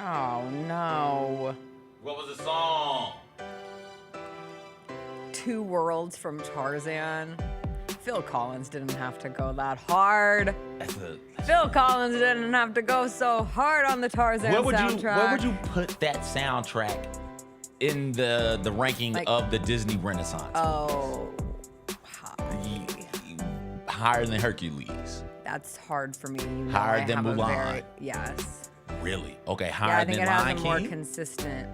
Oh, no. What was the song? Two Worlds from Tarzan. Phil Collins didn't have to go that hard. Phil Collins didn't have to go so hard on the Tarzan soundtrack. Where would you put that soundtrack in the ranking of the Disney Renaissance? Oh, higher than Hercules. That's hard for me. You know, higher than Mulan. Yes. Really? Okay, higher than Lion King? Yeah, I think it has a more consistent.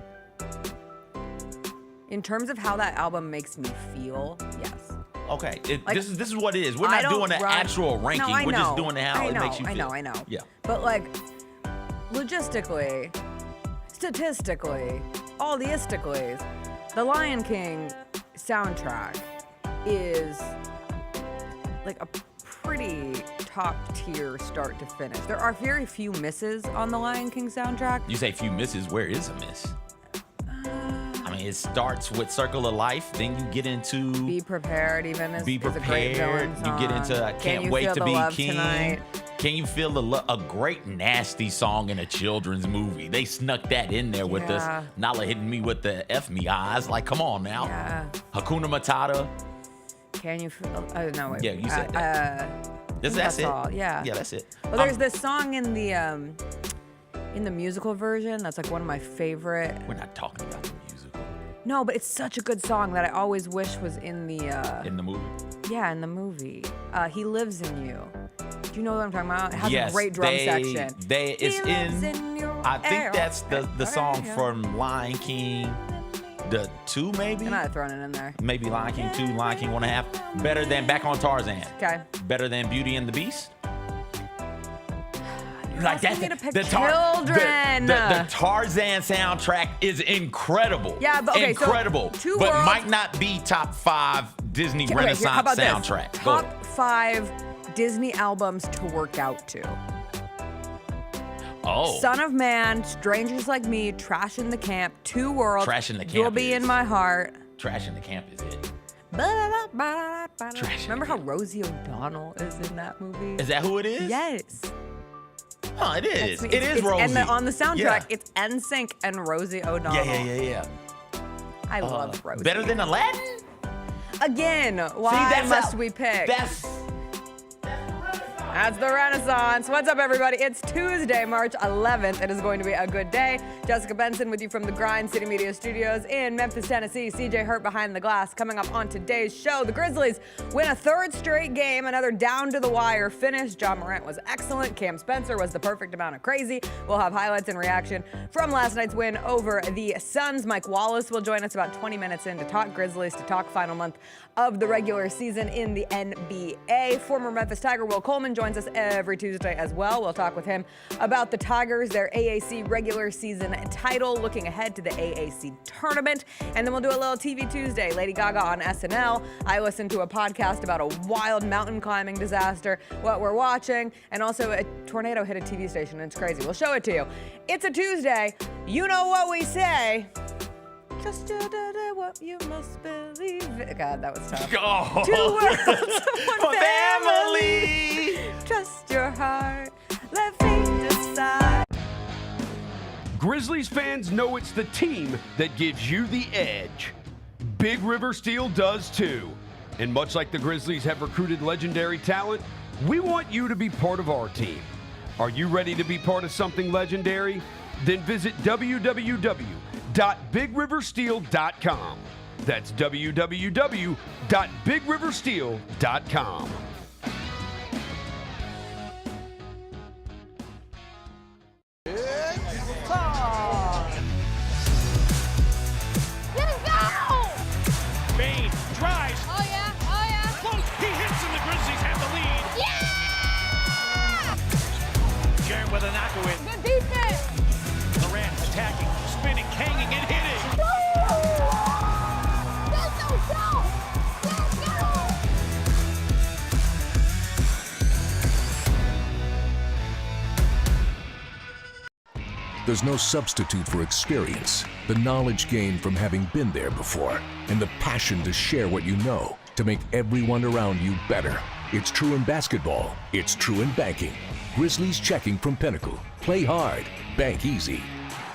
In terms of how that album makes me feel, yes. Okay, this is what it is. We're not doing an actual ranking. No, We're just doing how it makes you feel. I know. Yeah. But like, logistically, statistically, all the isticallys, the Lion King soundtrack is like a pretty top tier start to finish. There are very few misses on the Lion King soundtrack. You say few misses, where is a miss? I mean, it starts with Circle of Life, then you get into Be Prepared, even as Be Prepared. You get into I Can't Wait to Be King. Tonight? Can you feel a great nasty song in a children's movie? They snuck that in there with us. Nala hitting me with the F me eyes. Like, come on now. Yeah. Hakuna Matata. Can you feel? No, wait. Yeah, you said that. That's it. All. Yeah. Yeah, that's it. Well, there's this song in the musical version that's like one of my favorite. We're not talking about the musical. No, but it's such a good song that I always wish was in the movie. Yeah, in the movie. He Lives in You. Do you know what I'm talking about? It has a great drum section. It's in I think that's the song from Lion King. The 2, maybe? I might have thrown it in there. Maybe Lion King 2, Lion King 1.5. Better than Back on Tarzan. Okay. Better than Beauty and the Beast. Like that. The Tarzan soundtrack is incredible. Yeah, but okay, incredible. So but might not be top 5 Disney Renaissance soundtrack. Top 5 Disney albums to work out to. Oh. Son of Man, Strangers Like Me, Trash in the Camp, Two Worlds, Trash in the Camp You'll Be in My Heart. Trash in the Camp is it. Remember how Rosie O'Donnell is in that movie? Is that who it is? Yes. Huh, it is. It is Rosie. And on the soundtrack, it's NSYNC and Rosie O'Donnell. Yeah. I love Rosie. Better than Aladdin? Again, why must we pick? That's the Renaissance. What's up, everybody? It's Tuesday, March 11th. It is going to be a good day. Jessica Benson with you from the Grind City Media Studios in Memphis, Tennessee. CJ Hurt behind the glass. Coming up on today's show, the Grizzlies win a third straight game, another down-to-the-wire finish. John Morant was excellent. Cam Spencer was the perfect amount of crazy. We'll have highlights and reaction from last night's win over the Suns. Mike Wallace will join us about 20 minutes in to talk Grizzlies, to talk final month of the regular season in the NBA. Former Memphis Tiger Will Coleman joins us every Tuesday as well. We'll talk with him about the Tigers, their AAC regular season title, looking ahead to the AAC tournament. And then we'll do a little TV Tuesday. Lady Gaga on SNL. I listened to a podcast about a wild mountain climbing disaster, what we're watching, and also a tornado hit a TV station, and it's crazy. We'll show it to you. It's a Tuesday. You know what we say. Just do what you must believe. God, that was tough. Oh. 2 worlds, one family. Trust your heart. Let fate decide. Grizzlies fans know it's the team that gives you the edge. Big River Steel does too. And much like the Grizzlies have recruited legendary talent, we want you to be part of our team. Are you ready to be part of something legendary? Then visit www.bigriversteel.com. That's www.bigriversteel.com. With a knock-away. Good defense. Durant attacking, spinning, hanging, and hitting. Let's go. There's no substitute for experience, the knowledge gained from having been there before, and the passion to share what you know to make everyone around you better. It's true in basketball. It's true in banking. Grizzlies checking from Pinnacle. Play hard. Bank easy.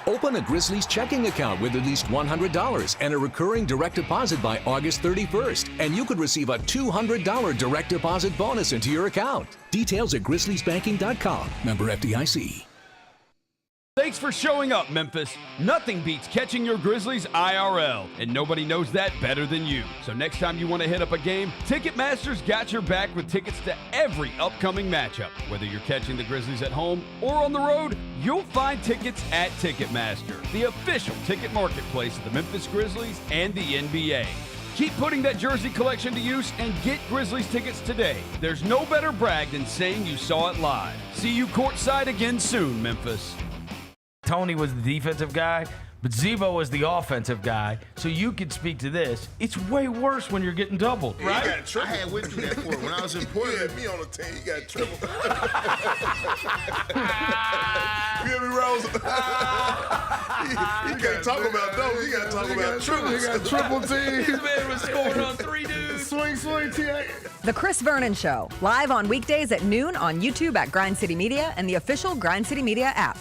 Open a Grizzlies checking account with at least $100 and a recurring direct deposit by August 31st, and you could receive a $200 direct deposit bonus into your account. Details at grizzliesbanking.com. Member FDIC. Thanks for showing up, Memphis. Nothing beats catching your Grizzlies IRL, and nobody knows that better than you. So next time you want to hit up a game, Ticketmaster's got your back with tickets to every upcoming matchup. Whether you're catching the Grizzlies at home or on the road, you'll find tickets at Ticketmaster, the official ticket marketplace of the Memphis Grizzlies and the NBA. Keep putting that jersey collection to use and get Grizzlies tickets today. There's no better brag than saying you saw it live. See you courtside again soon, Memphis. Tony was the defensive guy, but Zebo was the offensive guy. So you could speak to this. It's way worse when you're getting doubled, right? You got triple. I had went through that for it. When I was in Portland. You had me on the team. You got triple. You hear me, Rose? You can't talk about those. You got to talk about triple. You got triple team. This man was scoring on 3 dudes. Swing, T.A. The Chris Vernon Show, live on weekdays at noon on YouTube at Grind City Media and the official Grind City Media app.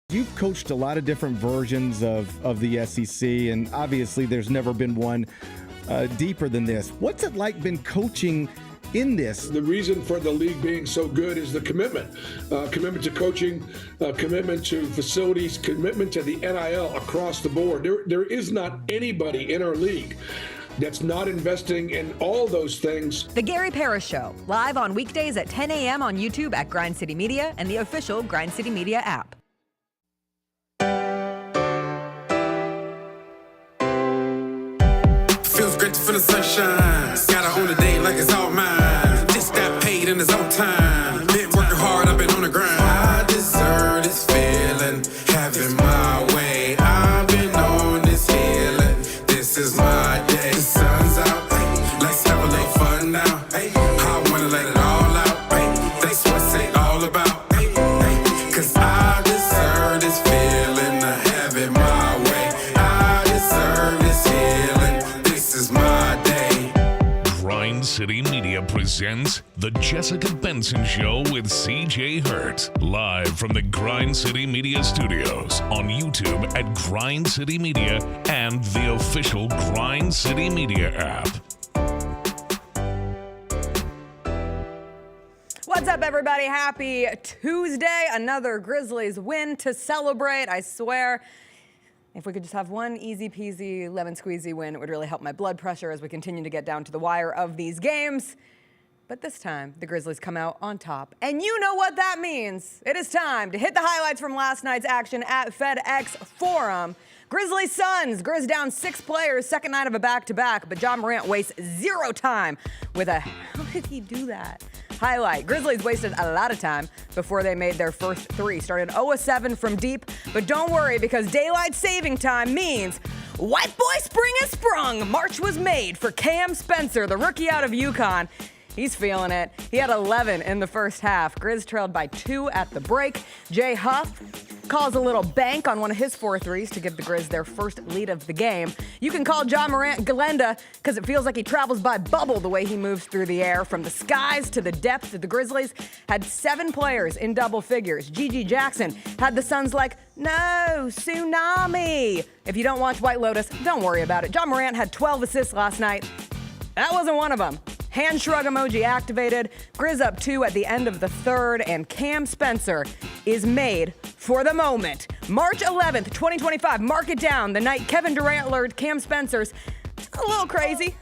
You've coached a lot of different versions of the SEC, and obviously there's never been one deeper than this. What's it like been coaching in this? The reason for the league being so good is the commitment. Commitment to coaching, commitment to facilities, commitment to the NIL across the board. There is not anybody in our league that's not investing in all those things. The Gary Parrish Show, live on weekdays at 10 a.m. on YouTube at Grind City Media and the official Grind City Media app. Feels great to feel the sunshine. Gotta own the day like it's all mine. Just got paid in his own time. Been working hard, I've been on the grind. I deserve this feeling, having my way. I've been on this healing. This is my day. The sun's out, hey, let's have a little fun now. Hey, I wanna let it all out. Hey, that's what it's all about. Hey, hey, 'cause I deserve this feeling, having my way. I deserve this healing. This is my day. Grind City Media presents The Jessica Benson Show with CJ Hurt. Live from the Grind City Media Studios on YouTube at Grind City Media and the official Grind City Media app. What's up, everybody? Happy Tuesday. Another Grizzlies win to celebrate. I swear, if we could just have one easy peasy lemon squeezy win, it would really help my blood pressure as we continue to get down to the wire of these games. But this time, the Grizzlies come out on top. And you know what that means. It is time to hit the highlights from last night's action at FedEx Forum. Grizzlies Suns. Grizz down 6 players, second night of a back-to-back, but John Morant wastes 0 time with a how did he do that highlight. Grizzlies wasted a lot of time before they made their first 3. Started 0-7 from deep, but don't worry because daylight saving time means white boy spring has sprung. March was made for Cam Spencer, the rookie out of UConn. He's feeling it. He had 11 in the first half. Grizz trailed by 2 at the break. Jay Huff calls a little bank on one of his 4 threes to give the Grizz their first lead of the game. You can call John Morant Glenda because it feels like he travels by bubble the way he moves through the air. From the skies to the depths, the Grizzlies had 7 players in double figures. Gigi Jackson had the Suns like, no, tsunami. If you don't watch White Lotus, don't worry about it. John Morant had 12 assists last night. That wasn't one of them. Hand shrug emoji activated. Grizz up 2 at the end of the third, and Cam Spencer is made for the moment. March 11th, 2025. Mark it down. The night Kevin Durant lured Cam Spencer's a little crazy.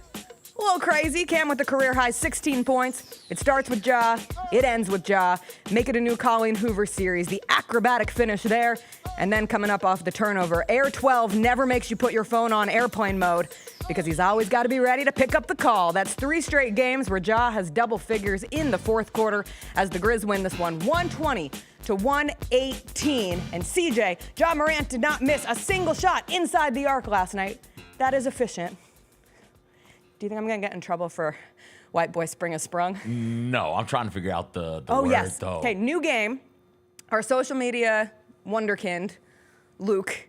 A little crazy. Cam with a career-high 16 points. It starts with Ja. It ends with Ja. Make it a new Colleen Hoover series. The acrobatic finish there. And then coming up off the turnover, Air 12 never makes you put your phone on airplane mode because he's always got to be ready to pick up the call. That's 3 straight games where Ja has double figures in the fourth quarter as the Grizz win this one 120-118. And CJ, John Morant did not miss a single shot inside the arc last night. That is efficient. Do you think I'm going to get in trouble for white boy spring has sprung? No, I'm trying to figure out the word, yes. though. Okay, new game. Our social media wonderkind, Luke,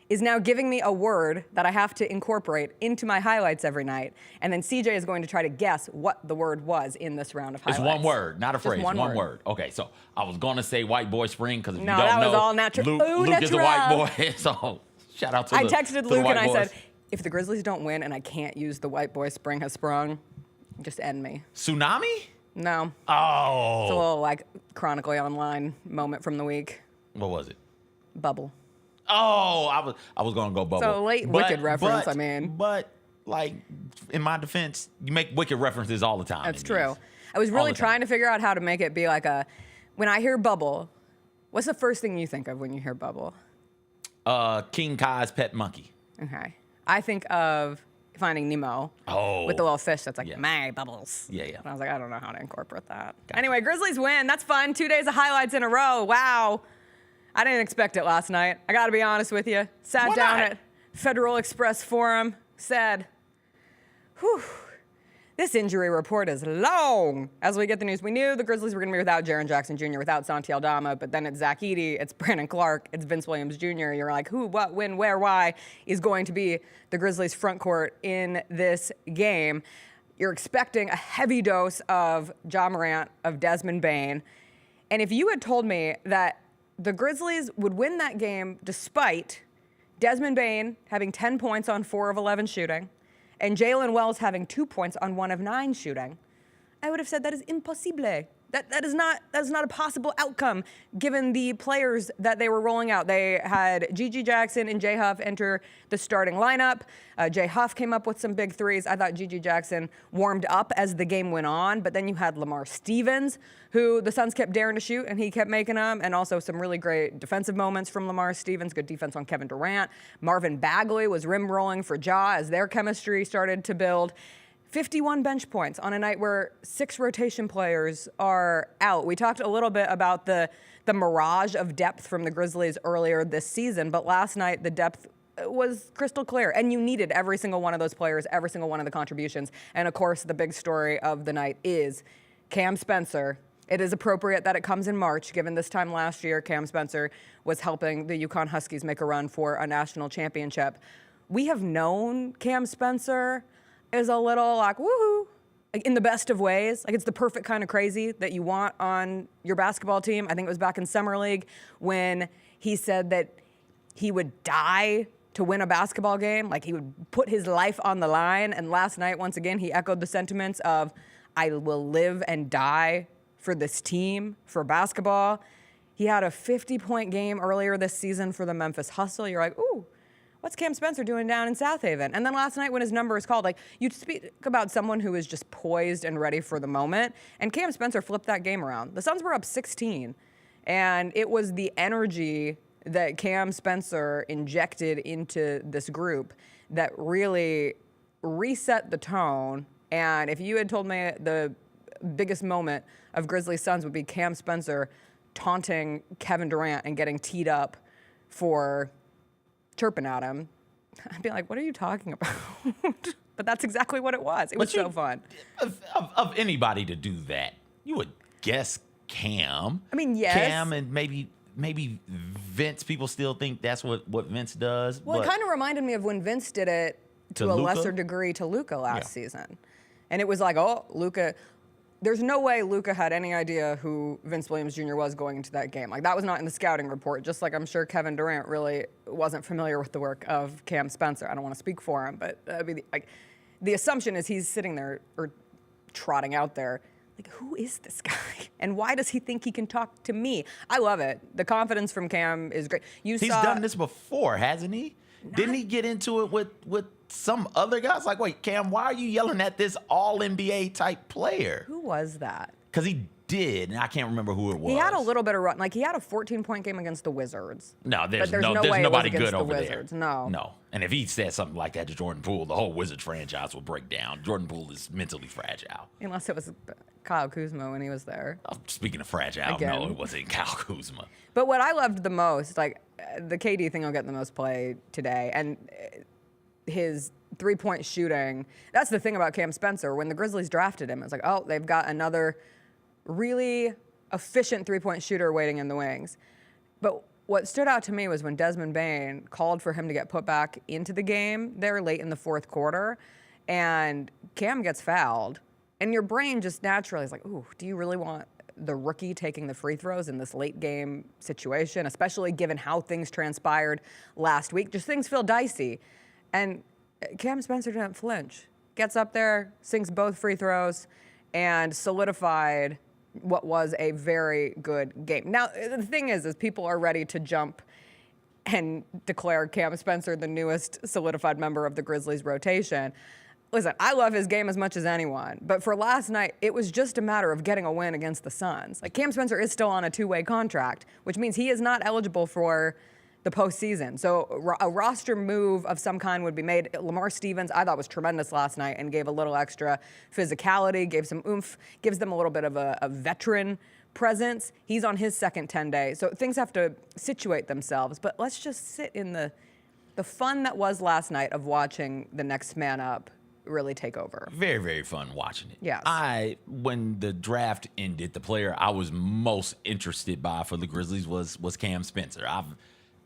is now giving me a word that I have to incorporate into my highlights every night. And then CJ is going to try to guess what the word was in this round of highlights. It's one word, not a phrase. One word. Okay, so I was going to say white boy spring because if no, you don't that know, was all natural. Luke is a white boy. So shout out to I texted Luke and I boys. said, if the Grizzlies don't win and I can't use the white boy spring has sprung, just end me. Tsunami? No. Oh. It's a little like Chronically Online moment from the week. What was it? Bubble. Oh, I was gonna go bubble. So late Wicked reference, I mean. But like in my defense, you make Wicked references all the time. That's true. I was really trying to figure out how to make it be like when I hear bubble, what's the first thing you think of when you hear bubble? King Kai's pet monkey. Okay. I think of Finding Nemo. Oh. With the little fish that's like, my bubbles. Yeah. And I was like, I don't know how to incorporate that. Gotcha. Anyway, Grizzlies win. That's fun. 2 days of highlights in a row. Wow. I didn't expect it last night. I got to be honest with you. Sat down at Federal Express Forum, said, whew, this injury report is long. As we get the news, we knew the Grizzlies were going to be without Jaren Jackson Jr., without Santi Aldama, but then it's Zach Edey, it's Brandon Clark, it's Vince Williams Jr. You're like, who, what, when, where, why is going to be the Grizzlies front court in this game? You're expecting a heavy dose of Morant, of Desmond Bane. And if you had told me that the Grizzlies would win that game despite Desmond Bane having 10 points on 4 of 11 shooting and Jalen Wells having 2 points on 1 of 9 shooting, I would have said that is impossible. That is not a possible outcome given the players that they were rolling out. They had Gigi Jackson and Jay Huff enter the starting lineup. Jay Huff came up with some big threes. I thought Gigi Jackson warmed up as the game went on, but then you had Lamar Stevens, who the Suns kept daring to shoot, and he kept making them, and also some really great defensive moments from Lamar Stevens, good defense on Kevin Durant. Marvin Bagley was rim rolling for Ja as their chemistry started to build. 51 bench points on a night where 6 rotation players are out. We talked a little bit about the mirage of depth from the Grizzlies earlier this season, but last night the depth was crystal clear, and you needed every single one of those players, every single one of the contributions. And of course, the big story of the night is Cam Spencer. It is appropriate that it comes in March, given this time last year, Cam Spencer was helping the UConn Huskies make a run for a national championship. We have known Cam Spencer is a little like, woohoo, like in the best of ways. Like it's the perfect kind of crazy that you want on your basketball team. I think it was back in Summer League when he said that he would die to win a basketball game. Like he would put his life on the line. And last night, once again, he echoed the sentiments of, I will live and die for this team, for basketball. He had a 50-point game earlier this season for the Memphis Hustle. You're like, ooh, what's Cam Spencer doing down in South Haven? And then last night when his number is called, like you speak about someone who is just poised and ready for the moment. And Cam Spencer flipped that game around. The Suns were up 16. And it was the energy that Cam Spencer injected into this group that really reset the tone. And if you had told me the biggest moment of Grizzlies Suns would be Cam Spencer taunting Kevin Durant and getting teed up for chirping at him, I'd be like, what are you talking about? But that's exactly what it was. It was so fun. Of anybody to do that, you would guess Cam. I mean, yes. Cam and maybe Vince. People still think that's what Vince does. Well, it kind of reminded me of when Vince did it to a lesser degree to Luka last season. And it was like, oh, Luka. There's no way Luka had any idea who Vince Williams Jr. was going into that game. Like, that was not in the scouting report, just like I'm sure Kevin Durant really wasn't familiar with the work of Cam Spencer. I don't want to speak for him, but the assumption is he's sitting there or trotting out there like, who is this guy? And why does he think he can talk to me? I love it. The confidence from Cam is great. He's done this before, hasn't he? Didn't he get into it with some other guys? Like, wait, Cam, why are you yelling at this all-NBA type player? Who was that? Because he did, and I can't remember who it was. He had a little bit of run. Like, he had a 14-point game against the Wizards. No, there's no way nobody it was good over the Wizards. there. No. And if he said something like that to Jordan Poole, the whole Wizards franchise would break down. Jordan Poole is mentally fragile. Unless it was Kyle Kuzma when he was there. Speaking of fragile, no, it wasn't Kyle Kuzma. But what I loved the most, like, the KD thing will get the most play today, and his three-point shooting. That's the thing about Cam Spencer. When the Grizzlies drafted him, it's like, oh, they've got another really efficient three-point shooter waiting in the wings. But what stood out to me was when Desmond Bane called for him to get put back into the game there late in the fourth quarter, and Cam gets fouled, and your brain just naturally is like, ooh, do you really want the rookie taking the free throws in this late game situation, especially given how things transpired last week? Just things feel dicey. And Cam Spencer didn't flinch. Gets up there, sinks both free throws, and solidified what was a very good game. Now, the thing is people are ready to jump and declare Cam Spencer the newest solidified member of the Grizzlies rotation. Listen, I love his game as much as anyone, but for last night, it was just a matter of getting a win against the Suns. Like, Cam Spencer is still on a two-way contract, which means he is not eligible for the postseason. So a roster move of some kind would be made. Lamar Stevens, I thought, was tremendous last night and gave a little extra physicality, gave some oomph, gives them a little bit of a veteran presence. He's on his second 10-day. So things have to situate themselves, but let's just sit in the fun that was last night of watching the next man up really take over. Very, very fun watching it. Yes. When the draft ended, the player I was most interested by for the Grizzlies was Cam Spencer.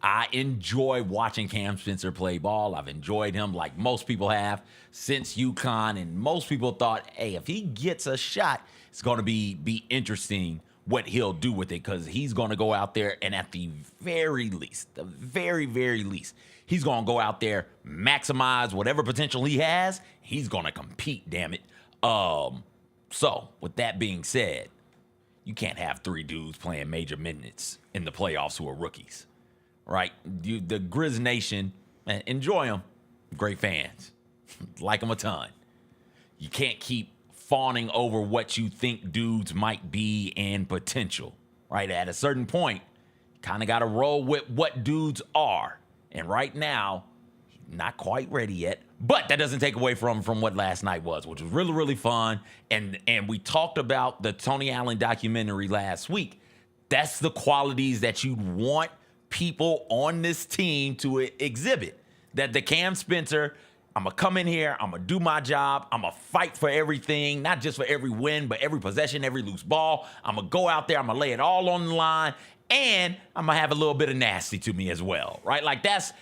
I enjoy watching Cam Spencer play ball. I've enjoyed him like most people have since UConn, and most people thought, hey, if he gets a shot, it's going to be interesting what he'll do with it, because he's going to go out there and at the very least, the very, very least, he's going to go out there, maximize whatever potential he has. He's going to compete, damn it. So, with that being said, you can't have three dudes playing major minutes in the playoffs who are rookies, right? The Grizz Nation, man, enjoy them. Great fans. Like them a ton. You can't keep fawning over what you think dudes might be and potential, right? At a certain point, you kind of got to roll with what dudes are. And right now, not quite ready yet, but that doesn't take away from what last night was, which was really, really fun. And we talked about the Tony Allen documentary last week. That's the qualities that you want people on this team to exhibit. That the Cam Spencer, I'm going to come in here, I'm going to do my job, I'm going to fight for everything, not just for every win, but every possession, every loose ball. I'm going to go out there, I'm going to lay it all on the line, and I'm going to have a little bit of nasty to me as well, right? Like, that's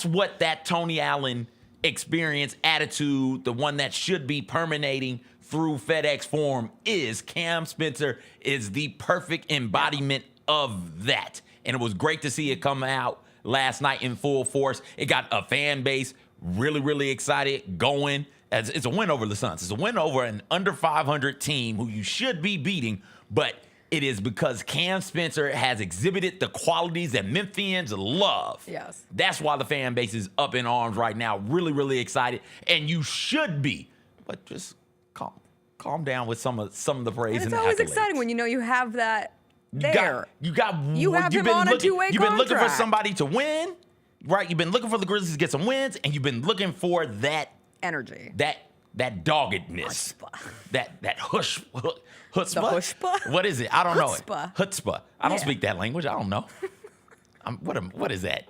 what that Tony Allen experience, attitude, the one that should be permeating through FedEx Forum is. Cam Spencer is the perfect embodiment of that. And it was great to see it come out last night in full force. It got a fan base really, really excited, going. It's a win over the Suns. It's a win over an under 500 team who you should be beating, but it is because Cam Spencer has exhibited the qualities that Memphians love. Yes. That's why the fan base is up in arms right now, really, really excited, and you should be. But just calm down with some of the praise. And it's always accolades. exciting when you know you have that there. You have him on a two-way You've been looking for contract. somebody to win, right? You've been looking for the Grizzlies to get some wins, and you've been looking for that energy, that doggedness, that chutzpah. The chutzpah? What is it? I don't know Chutzpah. it. Chutzpah. I don't Yeah. speak that language. I don't know. What is that?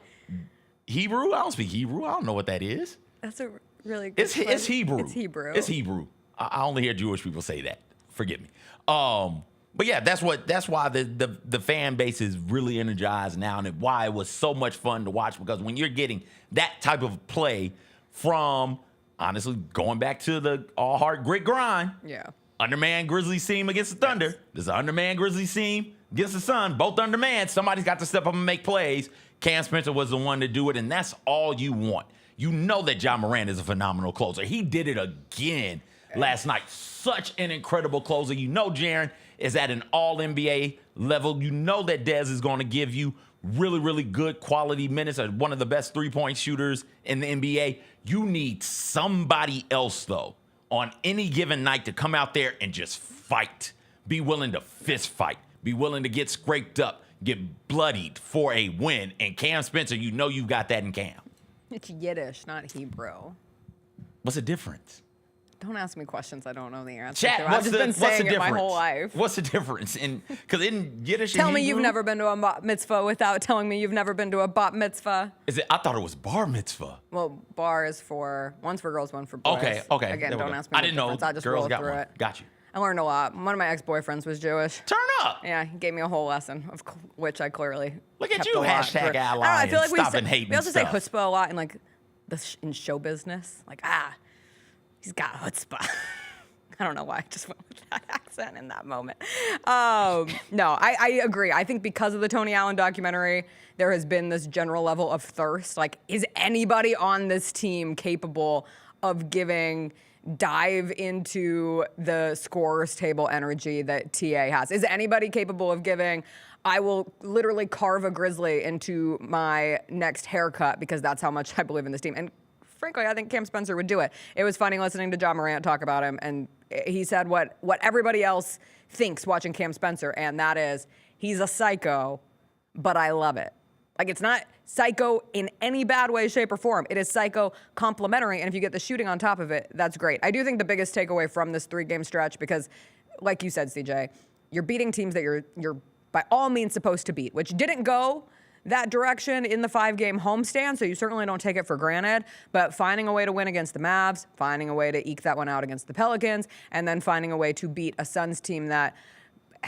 Hebrew? I don't speak Hebrew. I don't know what that is. That's a really good It's Hebrew. It's Hebrew. It's Hebrew. I only hear Jewish people say that. Forgive me. But yeah, that's why the fan base is really energized now, and why it was so much fun to watch, because when you're getting that type of play from, honestly, going back to the all heart grit grind. Yeah. Underman Grizzlies team against the Thunder. Yes. There's an underman Grizzlies team against the Sun. Both underman. Somebody's got to step up and make plays. Cam Spencer was the one to do it, and that's all you want. You know that John Morant is a phenomenal closer. He did it again last night. Such an incredible closer. You know Jaren is at an all-NBA level. You know that Dez is going to give you really, really good quality minutes. One of the best three-point shooters in the NBA. You need somebody else, though, on any given night to come out there and just fight. Be willing to fist fight. Be willing to get scraped up, get bloodied for a win. And Cam Spencer, you know you've got that in Cam. It's Yiddish, not Hebrew. What's the difference? Don't ask me questions I don't know the answer Chat, to. I've just been saying it my whole life. What's the difference? Because in Yiddish Tell and me Hebrew, you've never been to a bat mitzvah without telling me you've never been to a bat mitzvah. Is it? I thought it was bar mitzvah. Well, bar is one's for girls, one for boys. Okay. Again, there we don't go. ask me. I didn't know. I just Girls rolled got through one. it. Got you. I learned a lot. One of my ex-boyfriends was Jewish. Turn up. Yeah, he gave me a whole lesson, of which I clearly Look at kept you, a lot. hashtag ally. I feel like stop and hating we also stuff. say chutzpah a lot in like in show business. Like, he's got chutzpah. I don't know why I just went with that accent in that moment. No, I agree. I think because of the Tony Allen documentary, there has been this general level of thirst. Like, is anybody on this team capable of dive into the scorer's table energy that TA has? Is anybody capable of giving, I will literally carve a Grizzly into my next haircut because that's how much I believe in this team? And frankly, I think Cam Spencer would do it. It was funny listening to John Morant talk about him, and he said what everybody else thinks watching Cam Spencer, and that is, he's a psycho, but I love it. Like, it's not psycho in any bad way, shape, or form. It is psycho complimentary, and if you get the shooting on top of it, that's great. I do think the biggest takeaway from this 3-game stretch, because like you said, CJ, you're beating teams that you're by all means supposed to beat, which didn't go that direction in the 5-game homestand, so you certainly don't take it for granted, but finding a way to win against the Mavs, finding a way to eke that one out against the Pelicans, and then finding a way to beat a Suns team that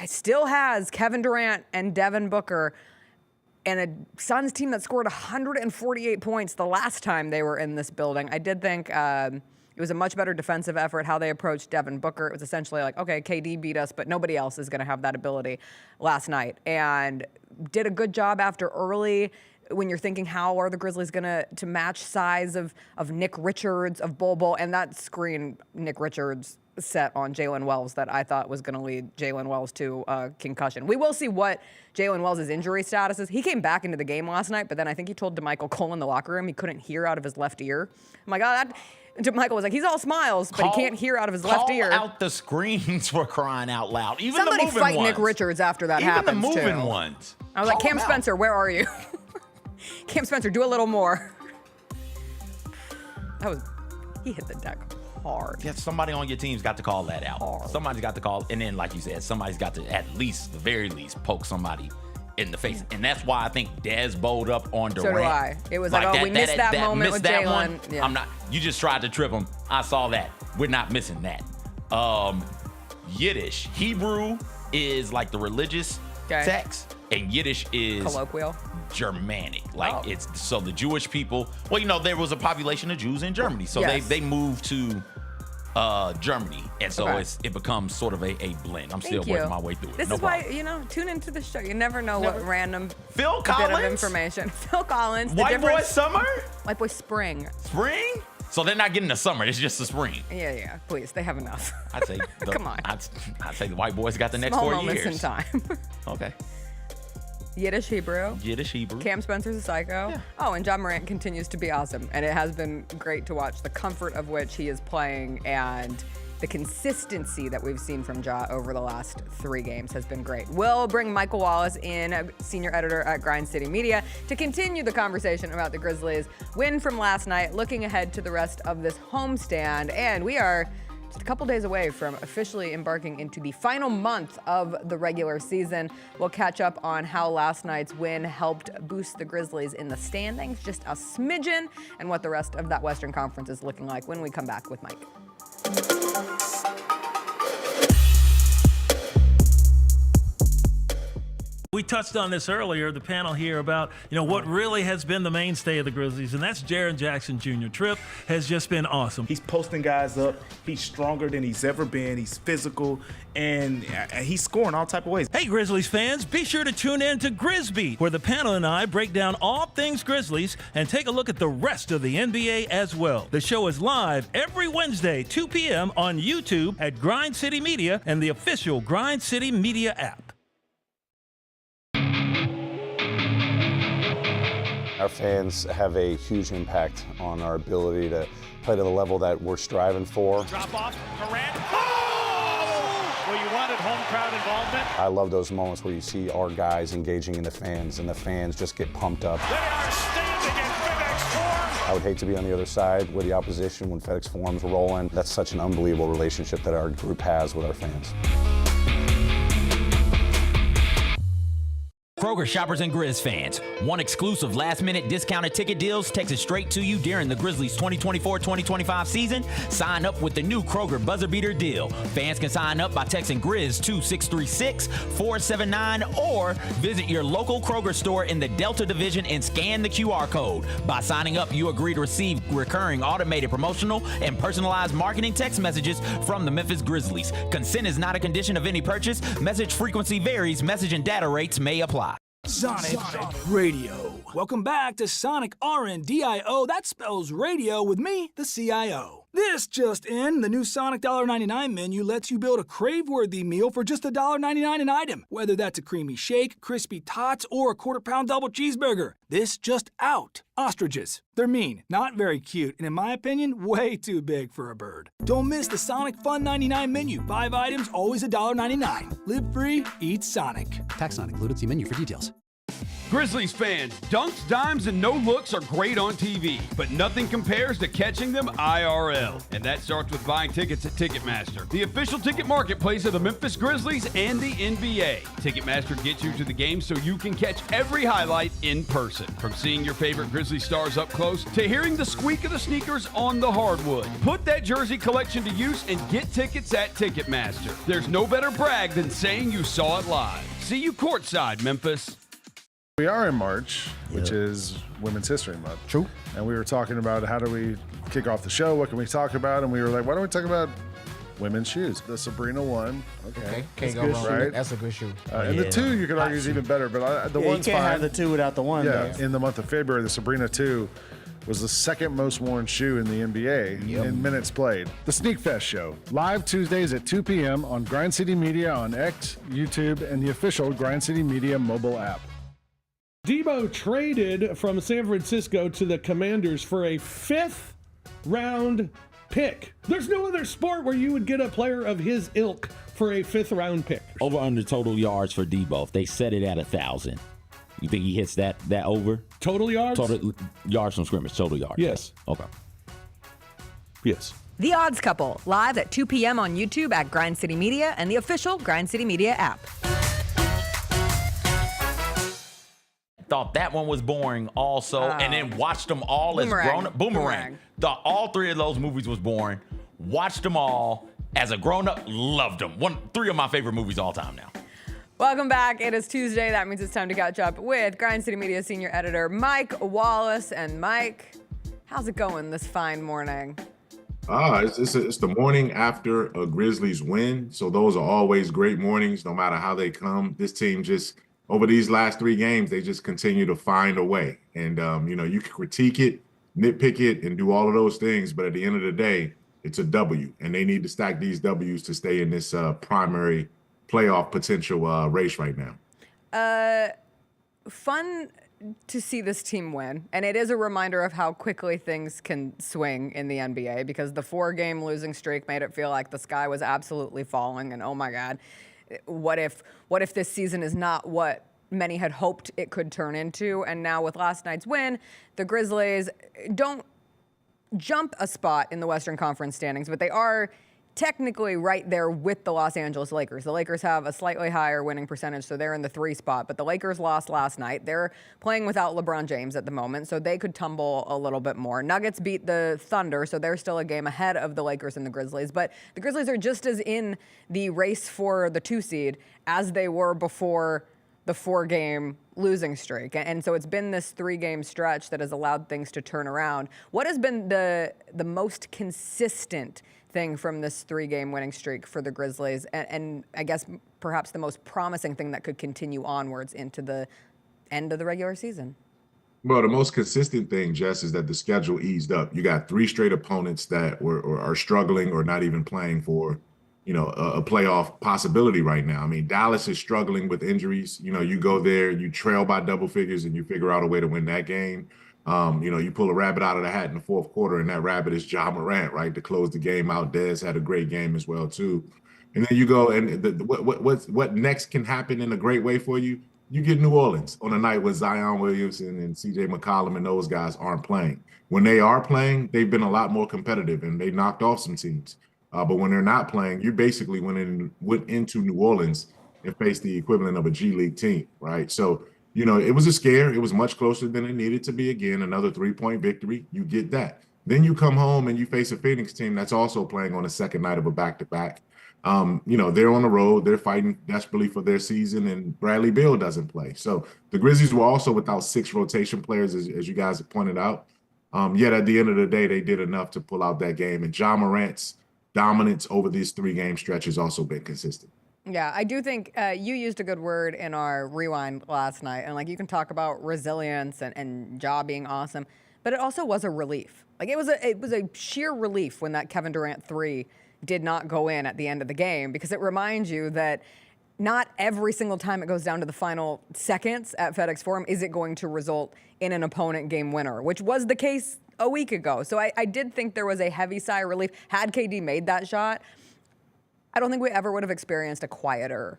still has Kevin Durant and Devin Booker, and a Suns team that scored 148 points the last time they were in this building. I did think it was a much better defensive effort how they approached Devin Booker. It was essentially like, okay, KD beat us, but nobody else is going to have that ability last night. And did a good job after early when you're thinking, how are the Grizzlies going to match size of Nick Richards, of Bol, and that screen Nick Richards set on Jalen Wells that I thought was going to lead Jalen Wells to concussion. We will see what Jalen Wells' injury status is. He came back into the game last night, but then I think he told DeMichael Cole in the locker room he couldn't hear out of his left ear. I'm like, DeMichael was like, he's all smiles, but he can't hear out of his left ear. Call out the screens for crying out loud. Even somebody the moving fight ones. Nick Richards after that happens, Even the moving too. ones. I was like, Cam Spencer, where are you? Cam Spencer, do a little more. He hit the deck hard. Yeah, somebody on your team's got to call that out. Hard. Somebody's got to call, and then, like you said, somebody's got to at least, the very least, poke somebody in the face. And that's why I think Dez bowled up on Durant. So do I. It was like, we missed that moment with Jalen. Yeah. You just tried to trip him. I saw that. We're not missing that. Yiddish. Hebrew is like the religious text, and Yiddish is colloquial. Germanic. It's so the Jewish people, there was a population of Jews in Germany. So they moved to Germany. And so it becomes sort of a blend. I'm still working my way through it. This is why, tune into the show. You never know what random Phil bit Collins? of information. Phil Collins. White Boy Summer? White Boy Spring. Spring? So they're not getting the summer. It's just the spring. Yeah. Please, they have enough. I'd say come on. I'd say the white boys got the next Small 4 moments years. in time. Okay. Yiddish Hebrew. Cam Spencer's a psycho. Yeah. Oh, and John Morant continues to be awesome. And it has been great to watch the comfort of which he is playing, and the consistency that we've seen from Ja over the last 3 games has been great. We'll bring Michael Wallace in, senior editor at Grind City Media, to continue the conversation about the Grizzlies' win from last night, looking ahead to the rest of this homestand. And we are just a couple days away from officially embarking into the final month of the regular season. We'll catch up on how last night's win helped boost the Grizzlies in the standings, just a smidgen, and what the rest of that Western Conference is looking like when we come back with Mike. We touched on this earlier, the panel here, about what really has been the mainstay of the Grizzlies, and that's Jaren Jackson Jr. Tripp has just been awesome. He's posting guys up. He's stronger than he's ever been. He's physical, and he's scoring all type of ways. Hey, Grizzlies fans, be sure to tune in to Grizzbeat, where the panel and I break down all things Grizzlies and take a look at the rest of the NBA as well. The show is live every Wednesday, 2 p.m. on YouTube at Grind City Media and the official Grind City Media app. Our fans have a huge impact on our ability to play to the level that we're striving for. Drop off, Morant. Oh! Well, you wanted home crowd involvement. I love those moments where you see our guys engaging in the fans, and the fans just get pumped up. They are standing in FedEx Forum. I would hate to be on the other side with the opposition when FedEx Forum's rolling. That's such an unbelievable relationship that our group has with our fans. Kroger shoppers and Grizz fans. One exclusive last-minute discounted ticket deals texted straight to you during the Grizzlies 2024-2025 season. Sign up with the new Kroger Buzzer Beater deal. Fans can sign up by texting Grizz to 636-479 or visit your local Kroger store in the Delta Division and scan the QR code. By signing up, you agree to receive recurring automated promotional and personalized marketing text messages from the Memphis Grizzlies. Consent is not a condition of any purchase. Message frequency varies. Message and data rates may apply. Sonic Radio. Welcome back to Sonic RNDIO. That spells radio with me, the CIO. This just in, the new Sonic $1.99 menu lets you build a crave-worthy meal for just $1.99 an item. Whether that's a creamy shake, crispy tots, or a quarter-pound double cheeseburger. This just out. Ostriches. They're mean, not very cute, and in my opinion, way too big for a bird. Don't miss the Sonic Fun 99 menu. 5 items, always $1.99. Live free, eat Sonic. Tax not included. See menu for details. Grizzlies fans, dunks, dimes, and no looks are great on TV, but nothing compares to catching them IRL. And that starts with buying tickets at Ticketmaster, the official ticket marketplace of the Memphis Grizzlies and the NBA. Ticketmaster gets you to the game so you can catch every highlight in person. From seeing your favorite Grizzly stars up close to hearing the squeak of the sneakers on the hardwood. Put that jersey collection to use and get tickets at Ticketmaster. There's no better brag than saying you saw it live. See you courtside, Memphis. We are in March, which is Women's History Month. True. And we were talking about how do we kick off the show? What can we talk about? And we were like, why don't we talk about women's shoes? The Sabrina one. Okay. Can't go wrong. Right? That's a good shoe. And the two, you could argue, is even better. But the one's you can't fine. have the two without the one. Yeah. Man. In the month of February, the Sabrina 2 was the second most worn shoe in the NBA in minutes played. The Sneak Fest Show, live Tuesdays at 2 p.m. on Grind City Media on X, YouTube, and the official Grind City Media mobile app. Debo traded from San Francisco to the Commanders for a 5th-round pick. There's no other sport where you would get a player of his ilk for a 5th-round pick. Over under total yards for Debo. If they set it at 1,000, you think he hits that over? Total yards? Total yards from scrimmage, total yards. Yes. Okay. Yes. The Odds Couple, live at 2 p.m. on YouTube at Grind City Media and the official Grind City Media app. Thought that one was boring also, and then watched them all as grown-up. Boomerang. Thought all 3 of those movies was boring. Watched them all as a grown-up. Loved them. 3 of my favorite movies all time now. Welcome back. It is Tuesday. That means it's time to catch up with Grind City Media senior editor Mike Wallace. And Mike, how's it going this fine morning? It's the morning after a Grizzlies win, so those are always great mornings, no matter how they come. This team just, over these last 3 games, they just continue to find a way. And, you can critique it, nitpick it, and do all of those things. But at the end of the day, it's a W. And they need to stack these W's to stay in this primary playoff potential race right now. Fun to see this team win. And it is a reminder of how quickly things can swing in the NBA, because the 4-game losing streak made it feel like the sky was absolutely falling. And oh my God, what if this season is not what many had hoped it could turn into? And now with last night's win, the Grizzlies don't jump a spot in the Western Conference standings, but they are technically right there with the Los Angeles Lakers. The Lakers have a slightly higher winning percentage, so they're in the 3 spot, but the Lakers lost last night. They're playing without LeBron James at the moment, so they could tumble a little bit more. Nuggets beat the Thunder, so they're still a game ahead of the Lakers and the Grizzlies, but the Grizzlies are just as in the race for the 2 seed as they were before the 4-game losing streak. And so it's been this 3-game stretch that has allowed things to turn around. What has been the most consistent thing from this 3-game winning streak for the Grizzlies, and I guess perhaps the most promising thing that could continue onwards into the end of the regular season? Well, the most consistent thing, Jess, is that the schedule eased up. You got 3 straight opponents that are struggling or not even playing for, a playoff possibility right now. I mean, Dallas is struggling with injuries. You go there, you trail by double figures, and you figure out a way to win that game. You pull a rabbit out of the hat in the 4th quarter, and that rabbit is Ja Morant, right, to close the game out. Dez had a great game as well, too. And then you go, and what next can happen in a great way for you? You get New Orleans on a night with Zion Williamson and C.J. McCollum and those guys aren't playing. When they are playing, they've been a lot more competitive, and they knocked off some teams. But when they're not playing, you basically went into New Orleans and faced the equivalent of a G League team, right? So it was a scare. It was much closer than it needed to be. Again, another 3-point victory. You get that. Then you come home and you face a Phoenix team that's also playing on the second night of a back-to-back. They're on the road. They're fighting desperately for their season, and Bradley Beal doesn't play. So the Grizzlies were also without 6 rotation players, as you guys have pointed out. Yet at the end of the day, they did enough to pull out that game. And Ja Morant's dominance over these 3-game stretch has also been consistent. Yeah, I do think you used a good word in our rewind last night. And, like, you can talk about resilience and Ja being awesome, but it also was a relief. Like, it was a sheer relief when that Kevin Durant 3 did not go in at the end of the game, because it reminds you that not every single time it goes down to the final seconds at FedEx Forum is it going to result in an opponent game winner, which was the case a week ago. So I did think there was a heavy sigh of relief. Had KD made that shot, I don't think we ever would have experienced a quieter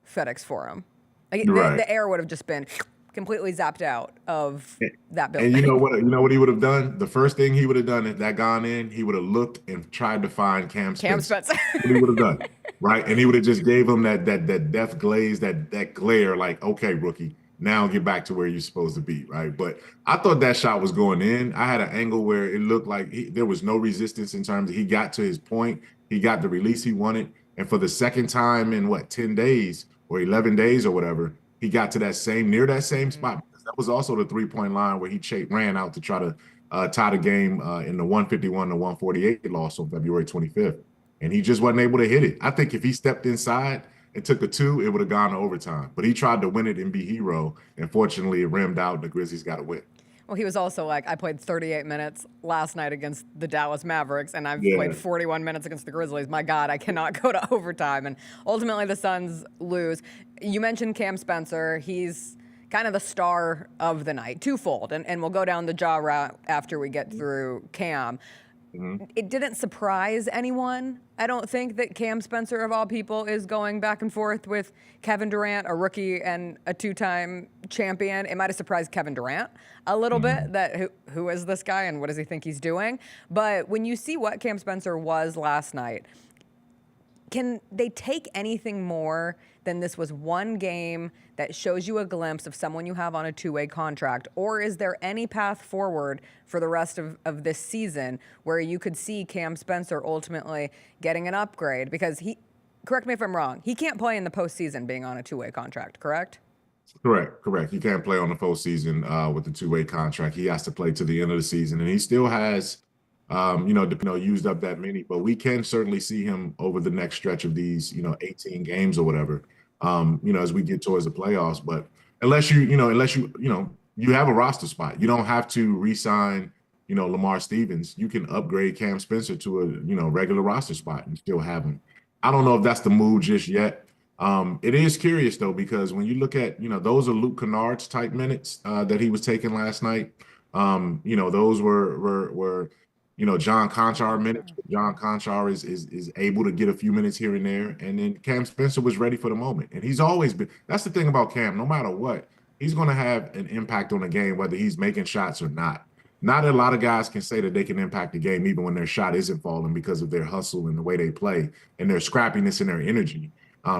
FedEx Forum. Like, right. The air would have just been completely zapped out of that building. And you know what he would have done? The first thing he would have done if that gone in, he would have looked and tried to find Cam Spencer. What he would have done, right? And he would have just gave him that death glaze, that glare, like, okay, rookie, now get back to where you're supposed to be, right? But I thought that shot was going in. I had an angle where it looked like there was no resistance in terms of he got to his point. He got the release he wanted. And for the second time in 10 days or 11 days or whatever, he got to near that same spot. That was also the 3-point line where he ran out to try to tie the game in the 151-148 loss on February 25th. And he just wasn't able to hit it. I think if he stepped inside and took a 2, it would have gone to overtime. But he tried to win it and be hero. And fortunately, it rimmed out. The Grizzlies got a win. Well, he was also like, I played 38 minutes last night against the Dallas Mavericks, and I've played 41 minutes against the Grizzlies. My God, I cannot go to overtime. And ultimately, the Suns lose. You mentioned Cam Spencer. He's kind of the star of the night, twofold. And we'll go down the Ja route after we get through Cam. It didn't surprise anyone, I don't think, that Cam Spencer, of all people, is going back and forth with Kevin Durant, a rookie and a 2-time champion. It might have surprised Kevin Durant a little bit, that who is this guy and what does he think he's doing? But when you see what Cam Spencer was last night, can they take anything more than this was one game that shows you a glimpse of someone you have on a 2-way contract? Or is there any path forward for the rest of this season where you could see Cam Spencer ultimately getting an upgrade? Because correct me if I'm wrong, he can't play in the postseason being on a 2-way contract, correct? Correct. He can't play on the postseason with the 2-way contract. He has to play to the end of the season. And he still has used up that many, but we can certainly see him over the next stretch of these, 18 games or whatever, as we get towards the playoffs. But unless you have a roster spot, you don't have to re-sign, Lamar Stevens. You can upgrade Cam Spencer to a, regular roster spot and still have him. I don't know if that's the move just yet. It is curious though, because when you look at, those are Luke Kennard's type minutes that he was taking last night. Those were John Conchar minutes. John Conchar is able to get a few minutes here and there. And then Cam Spencer was ready for the moment. And he's always been, that's the thing about Cam, no matter what, he's going to have an impact on the game, whether he's making shots or not. Not a lot of guys can say that they can impact the game even when their shot isn't falling because of their hustle and the way they play and their scrappiness and their energy.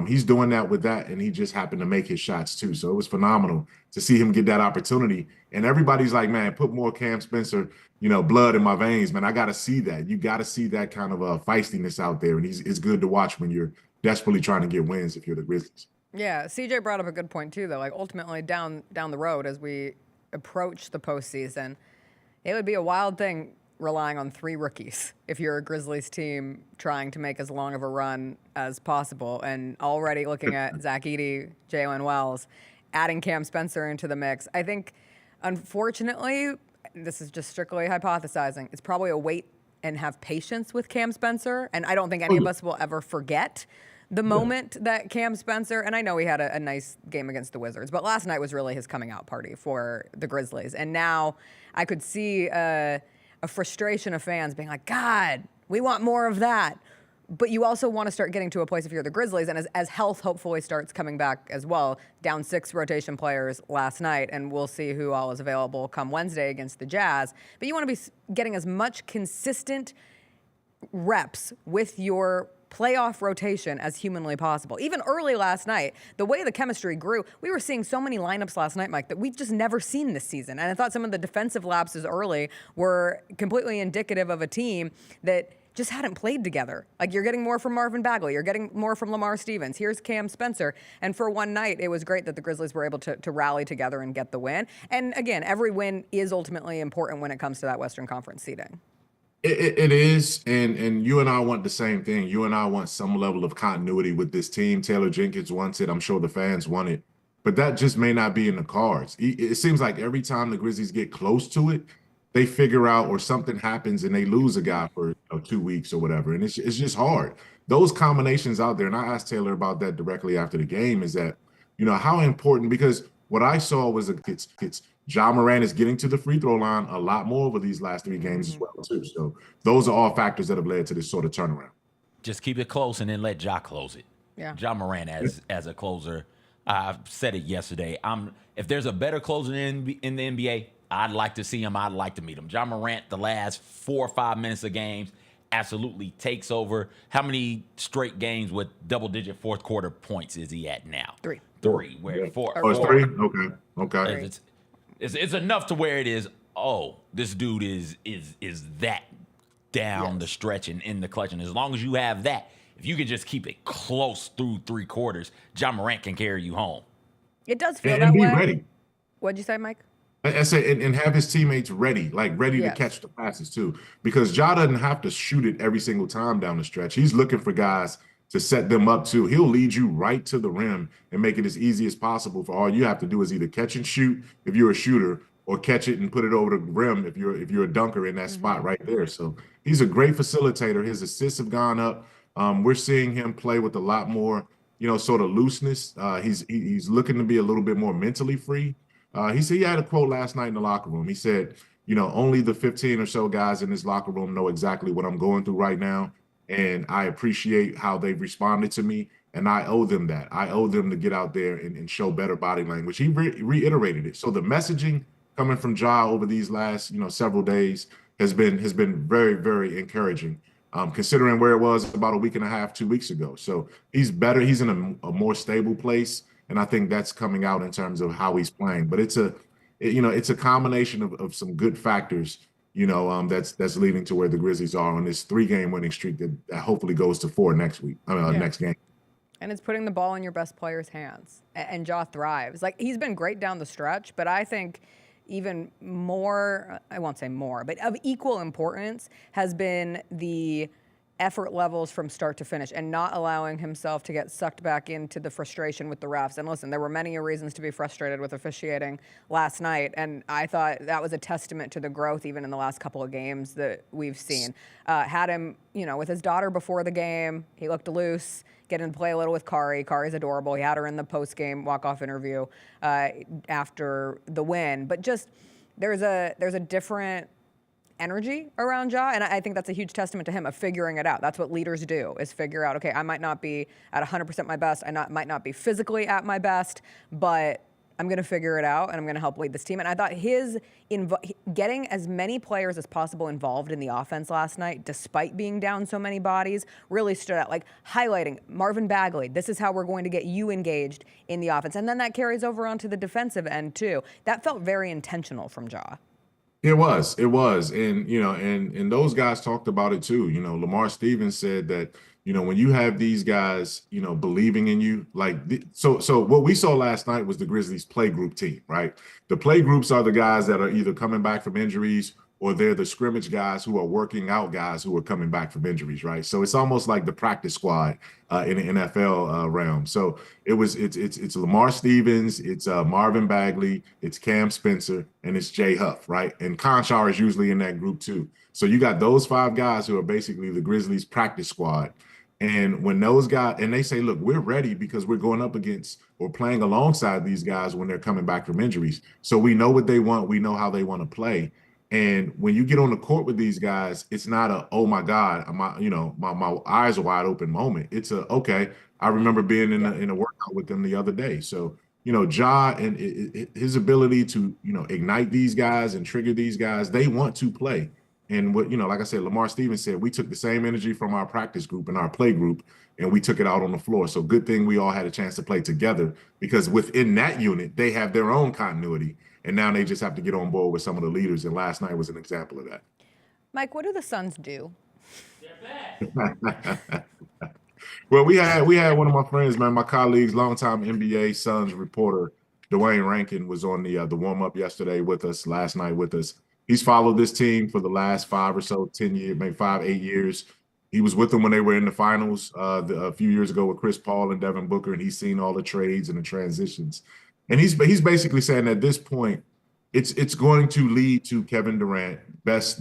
He's doing that with that, and he just happened to make his shots too. So it was phenomenal to see him get that opportunity. And everybody's like, man, put more Cam Spencer, blood in my veins, man. I got to see that. You got to see that kind of feistiness out there. And it's good to watch when you're desperately trying to get wins if you're the Grizzlies. Yeah, CJ brought up a good point too, though. Like, ultimately down the road as we approach the postseason, it would be a wild thing relying on 3 rookies if you're a Grizzlies team trying to make as long of a run as possible. And already looking at Zach Edey, Jalen Wells, adding Cam Spencer into the mix, I think, unfortunately, this is just strictly hypothesizing, it's probably a wait and have patience with Cam Spencer. And I don't think any of us will ever forget the moment that Cam Spencer, and I know he had a nice game against the Wizards, but last night was really his coming out party for the Grizzlies. And now I could see a frustration of fans being like, God, we want more of that. But you also want to start getting to a place if you're the Grizzlies, and as health hopefully starts coming back as well, down 6 rotation players last night, and we'll see who all is available come Wednesday against the Jazz. But you want to be getting as much consistent reps with your playoff rotation as humanly possible. Even early last night, the way the chemistry grew, we were seeing so many lineups last night, Mike, that we've just never seen this season. And I thought some of the defensive lapses early were completely indicative of a team that just hadn't played together. Like, you're getting more from Marvin Bagley. You're getting more from Lamar Stevens. Here's Cam Spencer. And for one night, it was great that the Grizzlies were able to rally together and get the win. And again, every win is ultimately important when it comes to that Western Conference seeding. It is, and you and I want the same thing. You and I want some level of continuity with this team. Taylor Jenkins wants it. I'm sure the fans want it. But that just may not be in the cards. It seems like every time the Grizzlies get close to it, they figure out or something happens and they lose a guy for 2 weeks or whatever. And it's just hard. Those combinations out there, and I asked Taylor about that directly after the game, is that, how important, because what I saw was it's Ja Morant is getting to the free throw line a lot more over these last 3 games as well, too. So those are all factors that have led to this sort of turnaround. Just keep it close and then let Ja close it. Yeah. Ja Morant as a closer. I said it yesterday. If there's a better closer in the NBA, I'd like to see him. I'd like to meet him. Ja Morant, the last 4 or 5 minutes of games, absolutely takes over. How many straight games with double-digit fourth quarter points is he at now? 3. 3. Where 4? Oh, it's 3? Okay. It's enough to where it is. Oh, this dude is that down the stretch and in the clutch. And as long as you have that, if you can just keep it close through 3 quarters, Ja Morant can carry you home. It does feel and that be way. Ready. What'd you say, Mike? I say, and have his teammates ready to catch the passes too, because Ja doesn't have to shoot it every single time down the stretch. He's looking for guys to set them up too. He'll lead you right to the rim and make it as easy as possible. For all you have to do is either catch and shoot if you're a shooter, or catch it and put it over the rim if you're a dunker in that spot right there. So he's a great facilitator. His assists have gone up. We're seeing him play with a lot more, sort of looseness. He's looking to be a little bit more mentally free. He said he had a quote last night in the locker room. He said, only the 15 or so guys in this locker room know exactly what I'm going through right now. And I appreciate how they've responded to me. And I owe them that. I owe them to get out there and show better body language. He reiterated it. So the messaging coming from Ja over these last, several days has been very, very encouraging, considering where it was about a week and a half, 2 weeks ago. So he's better. He's in a more stable place. And I think that's coming out in terms of how he's playing. But it's a combination of some good factors, that's leading to where the Grizzlies are on this 3-game winning streak that hopefully goes to 4 next week. Next game. And it's putting the ball in your best player's hands. And Ja thrives. Like, he's been great down the stretch, but I think even more, I won't say more, but of equal importance has been the effort levels from start to finish and not allowing himself to get sucked back into the frustration with the refs. And listen, there were many reasons to be frustrated with officiating last night, and I thought that was a testament to the growth even in the last couple of games that we've seen. Had him, with his daughter before the game, he looked loose, getting to play a little with Kari. Kari's adorable. He had her in the post-game walk-off interview after the win. But just there's a different energy around Ja, and I think that's a huge testament to him of figuring it out. That's what leaders do, is figure out, okay, I might not be at 100% my best, might not be physically at my best, but I'm going to figure it out, and I'm going to help lead this team. And I thought his getting as many players as possible involved in the offense last night, despite being down so many bodies, really stood out. Like, highlighting Marvin Bagley, this is how we're going to get you engaged in the offense. And then that carries over onto the defensive end, too. That felt very intentional from Ja. It was. And, and those guys talked about it too. Lamar Stevens said that, when you have these guys, believing in you, so what we saw last night was the Grizzlies play group team, right? The play groups are the guys that are either coming back from injuries or they're the scrimmage guys who are working out guys who are coming back from injuries, right? So it's almost like the practice squad in the NFL realm. So it's Lamar Stevens, it's Marvin Bagley, it's Cam Spencer, and it's Jay Huff, right? And Conchar is usually in that group too. So you got those 5 guys who are basically the Grizzlies practice squad. And when those guys, and they say, look, we're ready because we're going up against or playing alongside these guys when they're coming back from injuries. So we know what they want. We know how they want to play. And when you get on the court with these guys, it's not a, oh my God, my eyes are wide open moment. It's a, okay, I remember being in a workout with them the other day. So, Ja and his ability to, ignite these guys and trigger these guys, they want to play. And what, like I said, Lamar Stevens said, we took the same energy from our practice group and our play group, and we took it out on the floor. So good thing we all had a chance to play together, because within that unit, they have their own continuity. And now they just have to get on board with some of the leaders. And last night was an example of that. Mike, what do the Suns do? Well, we had one of my friends, man, my colleagues, longtime NBA Suns reporter, Dwayne Rankin, was on the warm-up yesterday with us, last night with us. He's followed this team for the last 5 or so, 10 years, maybe 5, 8 years. He was with them when they were in the finals a few years ago with Chris Paul and Devin Booker, and he's seen all the trades and the transitions. And he's basically saying at this point, it's going to lead to Kevin Durant, best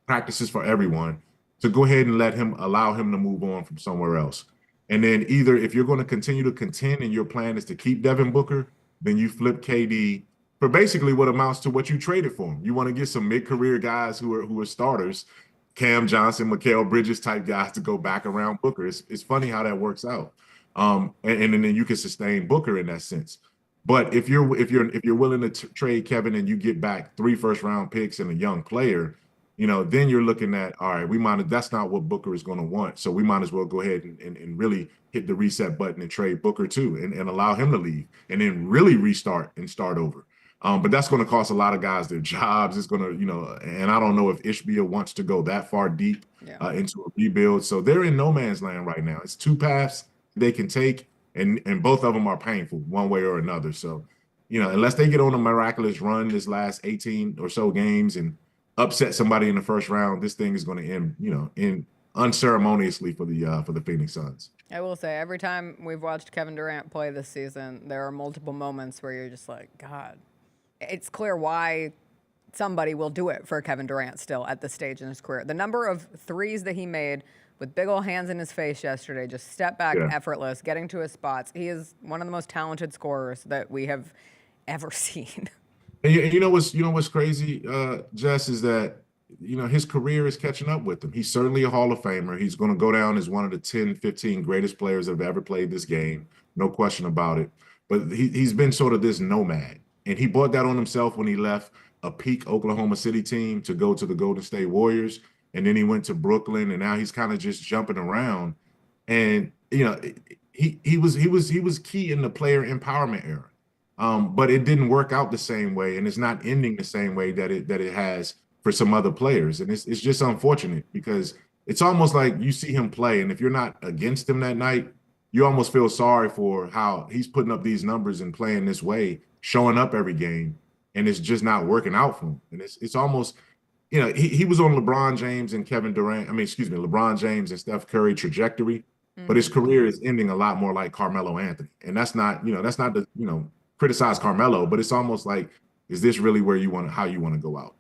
practices for everyone, to go ahead and allow him to move on from somewhere else. And then either if you're going to continue to contend and your plan is to keep Devin Booker, then you flip KD for basically what amounts to what you traded for him. You want to get some mid-career guys who are starters, Cam Johnson, Mikal Bridges type guys to go back around Booker. It's funny how that works out. And then you can sustain Booker in that sense. But if you're willing to trade Kevin and you get back 3 first-round picks and a young player, then you're looking at, all right, that's not what Booker is going to want. So we might as well go ahead and really hit the reset button and trade Booker too, and allow him to leave and then really restart and start over. But that's going to cost a lot of guys their jobs. It's going to, and I don't know if Ishbia wants to go that far deep into a rebuild. So they're in no man's land right now. It's 2 paths they can take, and both of them are painful one way or another. So, unless they get on a miraculous run this last 18 or so games and upset somebody in the first round, this thing is going to end unceremoniously for the Phoenix Suns. I will say, every time we've watched Kevin Durant play this season, there are multiple moments where you're just like, God, it's clear why somebody will do it for Kevin Durant still at this stage in his career. The number of threes that he made with big old hands in his face yesterday, just step back, effortless, getting to his spots. He is one of the most talented scorers that we have ever seen. And you know what's crazy, Jess, is that his career is catching up with him. He's certainly a Hall of Famer. He's going to go down as one of the 10, 15 greatest players that have ever played this game, no question about it. But he's been sort of this nomad, and he brought that on himself when he left a peak Oklahoma City team to go to the Golden State Warriors, and then he went to Brooklyn, and now he's kind of just jumping around. And he was key in the player empowerment era. But it didn't work out the same way, and it's not ending the same way that it has for some other players. And it's just unfortunate, because it's almost like you see him play, and if you're not against him that night, you almost feel sorry for how he's putting up these numbers and playing this way, showing up every game, and it's just not working out for him. And it's almost, he was on LeBron James and LeBron James and Steph Curry trajectory, but his career is ending a lot more like Carmelo Anthony. And that's not the criticize Carmelo, but it's almost like, is this really how you want to go out?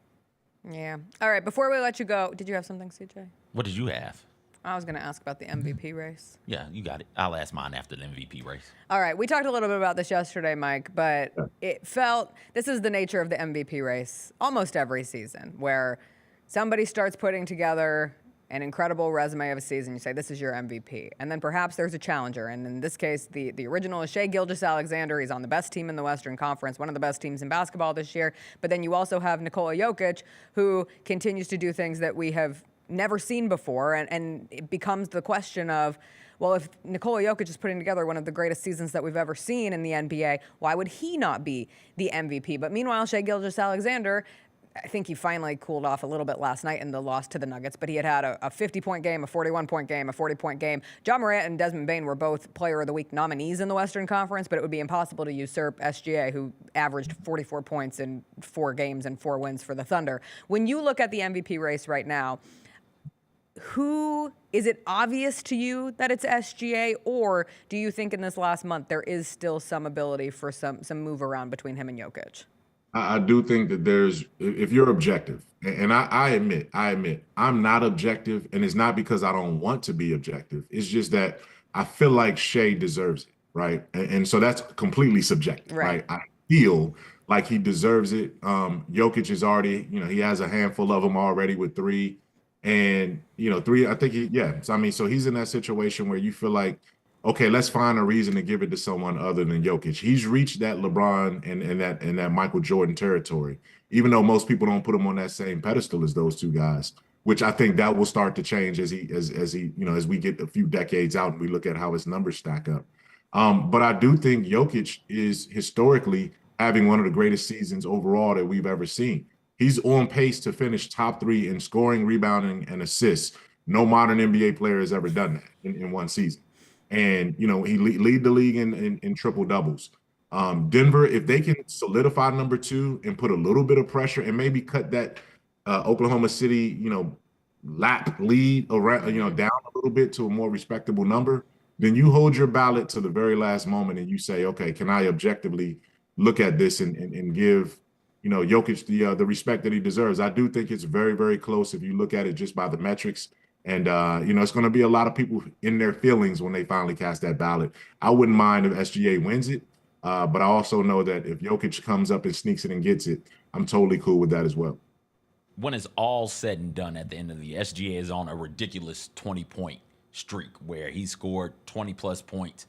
Yeah. All right. Before we let you go, did you have something, CJ? What did you have? I was going to ask about the MVP race. Yeah, you got it. I'll ask mine after the MVP race. All right. We talked a little bit about this yesterday, Mike, but this is the nature of the MVP race almost every season, where somebody starts putting together an incredible resume of a season. You say, this is your MVP. And then perhaps there's a challenger. And in this case, the original is Shai Gilgeous-Alexander. He's on the best team in the Western Conference, one of the best teams in basketball this year. But then you also have Nikola Jokic, who continues to do things that we have never seen before. And it becomes the question of, well, if Nikola Jokic is putting together one of the greatest seasons that we've ever seen in the NBA, why would he not be the MVP? But meanwhile, Shai Gilgeous-Alexander, I think he finally cooled off a little bit last night in the loss to the Nuggets, but he had a 50-point game, a 41-point game, a 40-point game. Ja Morant and Desmond Bane were both Player of the Week nominees in the Western Conference, but it would be impossible to usurp SGA, who averaged 44 points in 4 games and 4 wins for the Thunder. When you look at the MVP race right now, is it obvious to you that it's SGA, or do you think in this last month there is still some ability for some move around between him and Jokic? I do think that if you're objective, and I admit, I'm not objective, and it's not because I don't want to be objective. It's just that I feel like Shai deserves it, right? And so that's completely subjective, right? I feel like he deserves it. Jokic is already, he has a handful of them already with 3. And, 3, I think so he's in that situation where you feel like, okay, let's find a reason to give it to someone other than Jokic. He's reached that LeBron and that Michael Jordan territory, even though most people don't put him on that same pedestal as those two guys, which I think that will start to change as we get a few decades out and we look at how his numbers stack up. But I do think Jokic is historically having one of the greatest seasons overall that we've ever seen. He's on pace to finish top 3 in scoring, rebounding, and assists. No modern NBA player has ever done that in one season. And, he lead the league in triple doubles. Denver, if they can solidify number 2 and put a little bit of pressure and maybe cut that Oklahoma City, lap lead around, down a little bit to a more respectable number, then you hold your ballot to the very last moment and you say, okay, can I objectively look at this and give, Jokic the respect that he deserves? I do think it's very, very close if you look at it just by the metrics. And, it's going to be a lot of people in their feelings when they finally cast that ballot. I wouldn't mind if SGA wins it, but I also know that if Jokic comes up and sneaks it and gets it, I'm totally cool with that as well. When it's all said and done at the end of the year, SGA is on a ridiculous 20-point streak where he scored 20-plus points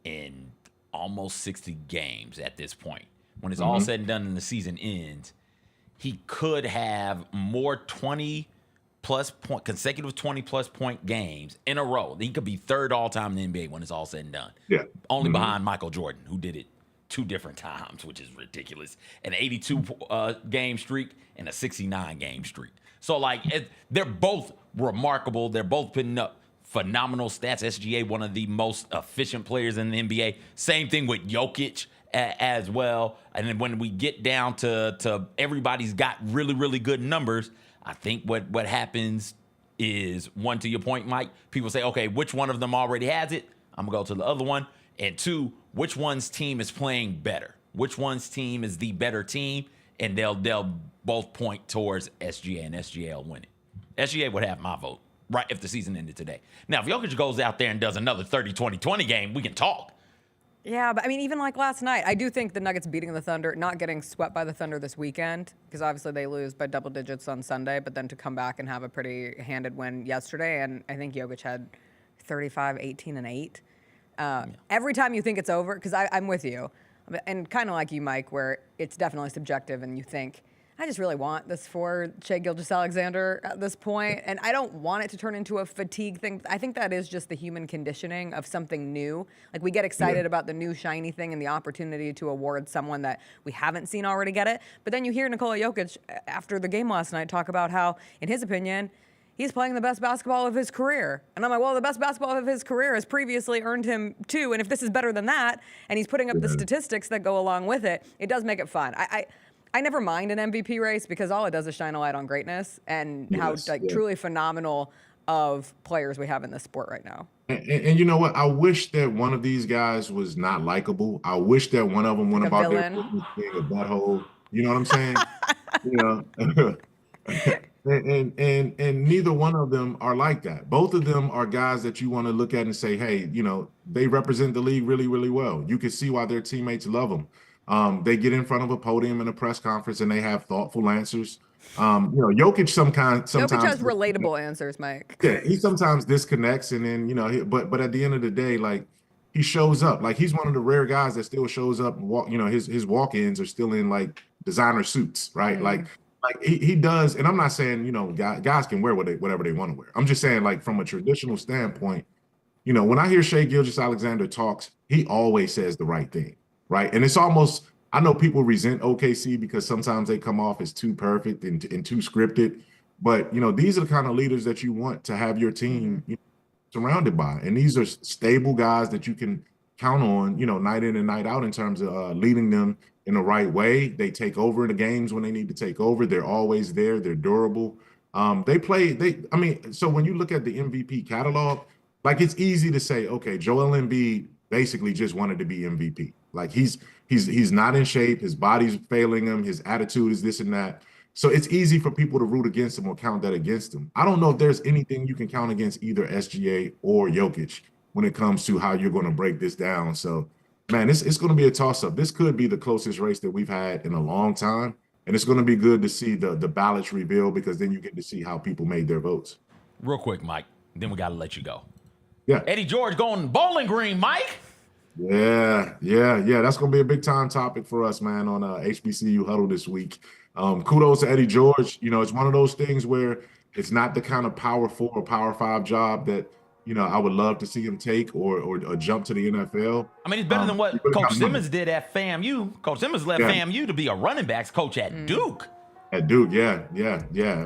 in almost 60 games at this point. When it's all said and done and the season ends, he could have more consecutive 20-plus point games in a row. He could be third all-time in the NBA when it's all said and done. Yeah. Only behind Michael Jordan, who did it 2 different times, which is ridiculous. An 82 game streak and a 69 game streak. So, they're both remarkable. They're both putting up phenomenal stats. SGA, one of the most efficient players in the NBA. Same thing with Jokic as well. And then when we get down to everybody's got really, really good numbers, I think what happens is, one, to your point, Mike, people say, okay, which one of them already has it? I'm going to go to the other one. And 2, which one's team is playing better? Which one's team is the better team? And they'll both point towards SGA, and SGA will win it. SGA would have my vote, right, if the season ended today. Now, if Jokic goes out there and does another 30-20-20 game, we can talk. Yeah, but I mean, even like last night, I do think the Nuggets beating the Thunder, not getting swept by the Thunder this weekend, because obviously they lose by double digits on Sunday, but then to come back and have a pretty handed win yesterday, and I think Jokic had 35, 18, and 8. Every time you think it's over, because I'm with you, and kind of like you, Mike, where it's definitely subjective, and you think, I just really want this for Shai Gilgeous-Alexander at this point, and I don't want it to turn into a fatigue thing. I think that is just the human conditioning of something new. Like, we get excited about the new shiny thing and the opportunity to award someone that we haven't seen already get it. But then you hear Nikola Jokic, after the game last night, talk about how, in his opinion, he's playing the best basketball of his career. And I'm like, well, the best basketball of his career has previously earned him 2, and if this is better than that, and he's putting up the statistics that go along with it, it does make it fun. I never mind an MVP race because all it does is shine a light on greatness and how truly phenomenal of players we have in this sport right now. And you know what? I wish that one of these guys was not likable. I wish that one of them went about their business being a butthole. You know what I'm saying? And neither one of them are like that. Both of them are guys that you want to look at and say, hey, they represent the league really, really well. You can see why their teammates love them. They get in front of a podium in a press conference and they have thoughtful answers. Jokic sometimes has relatable answers, Mike. Yeah, he sometimes disconnects, and then but at the end of the day, like, he shows up. Like, he's one of the rare guys that still shows up and walk. His walk-ins are still in like designer suits, right? Like he does. And I'm not saying guys can wear whatever they want to wear. I'm just saying, like, from a traditional standpoint, when I hear Shai Gilgeous-Alexander talks, he always says the right thing. Right. And it's almost, I know people resent OKC because sometimes they come off as too perfect and too scripted. But, these are the kind of leaders that you want to have your team surrounded by. And these are stable guys that you can count on, night in and night out in terms of leading them in the right way. They take over in the games when they need to take over. They're always there. They're durable. So when you look at the MVP catalog, like, it's easy to say, okay, Joel Embiid basically just wanted to be MVP. Like, he's not in shape. His body's failing him. His attitude is this and that. So it's easy for people to root against him or count that against him. I don't know if there's anything you can count against either SGA or Jokic when it comes to how you're going to break this down. So, man, it's going to be a toss-up. This could be the closest race that we've had in a long time. And it's going to be good to see the ballots revealed, because then you get to see how people made their votes. Real quick, Mike, then we got to let you go. Yeah. Eddie George going Bowling Green, Mike. Yeah. That's going to be a big-time topic for us, man, on HBCU Huddle this week. Kudos to Eddie George. You know, it's one of those things where it's not the kind of Power 4 or Power 5 job that, you know, I would love to see him take or jump to the NFL. I mean, it's better than what Coach Simmons did at FAMU. Coach Simmons left FAMU to be a running backs coach at Duke. At Duke, yeah.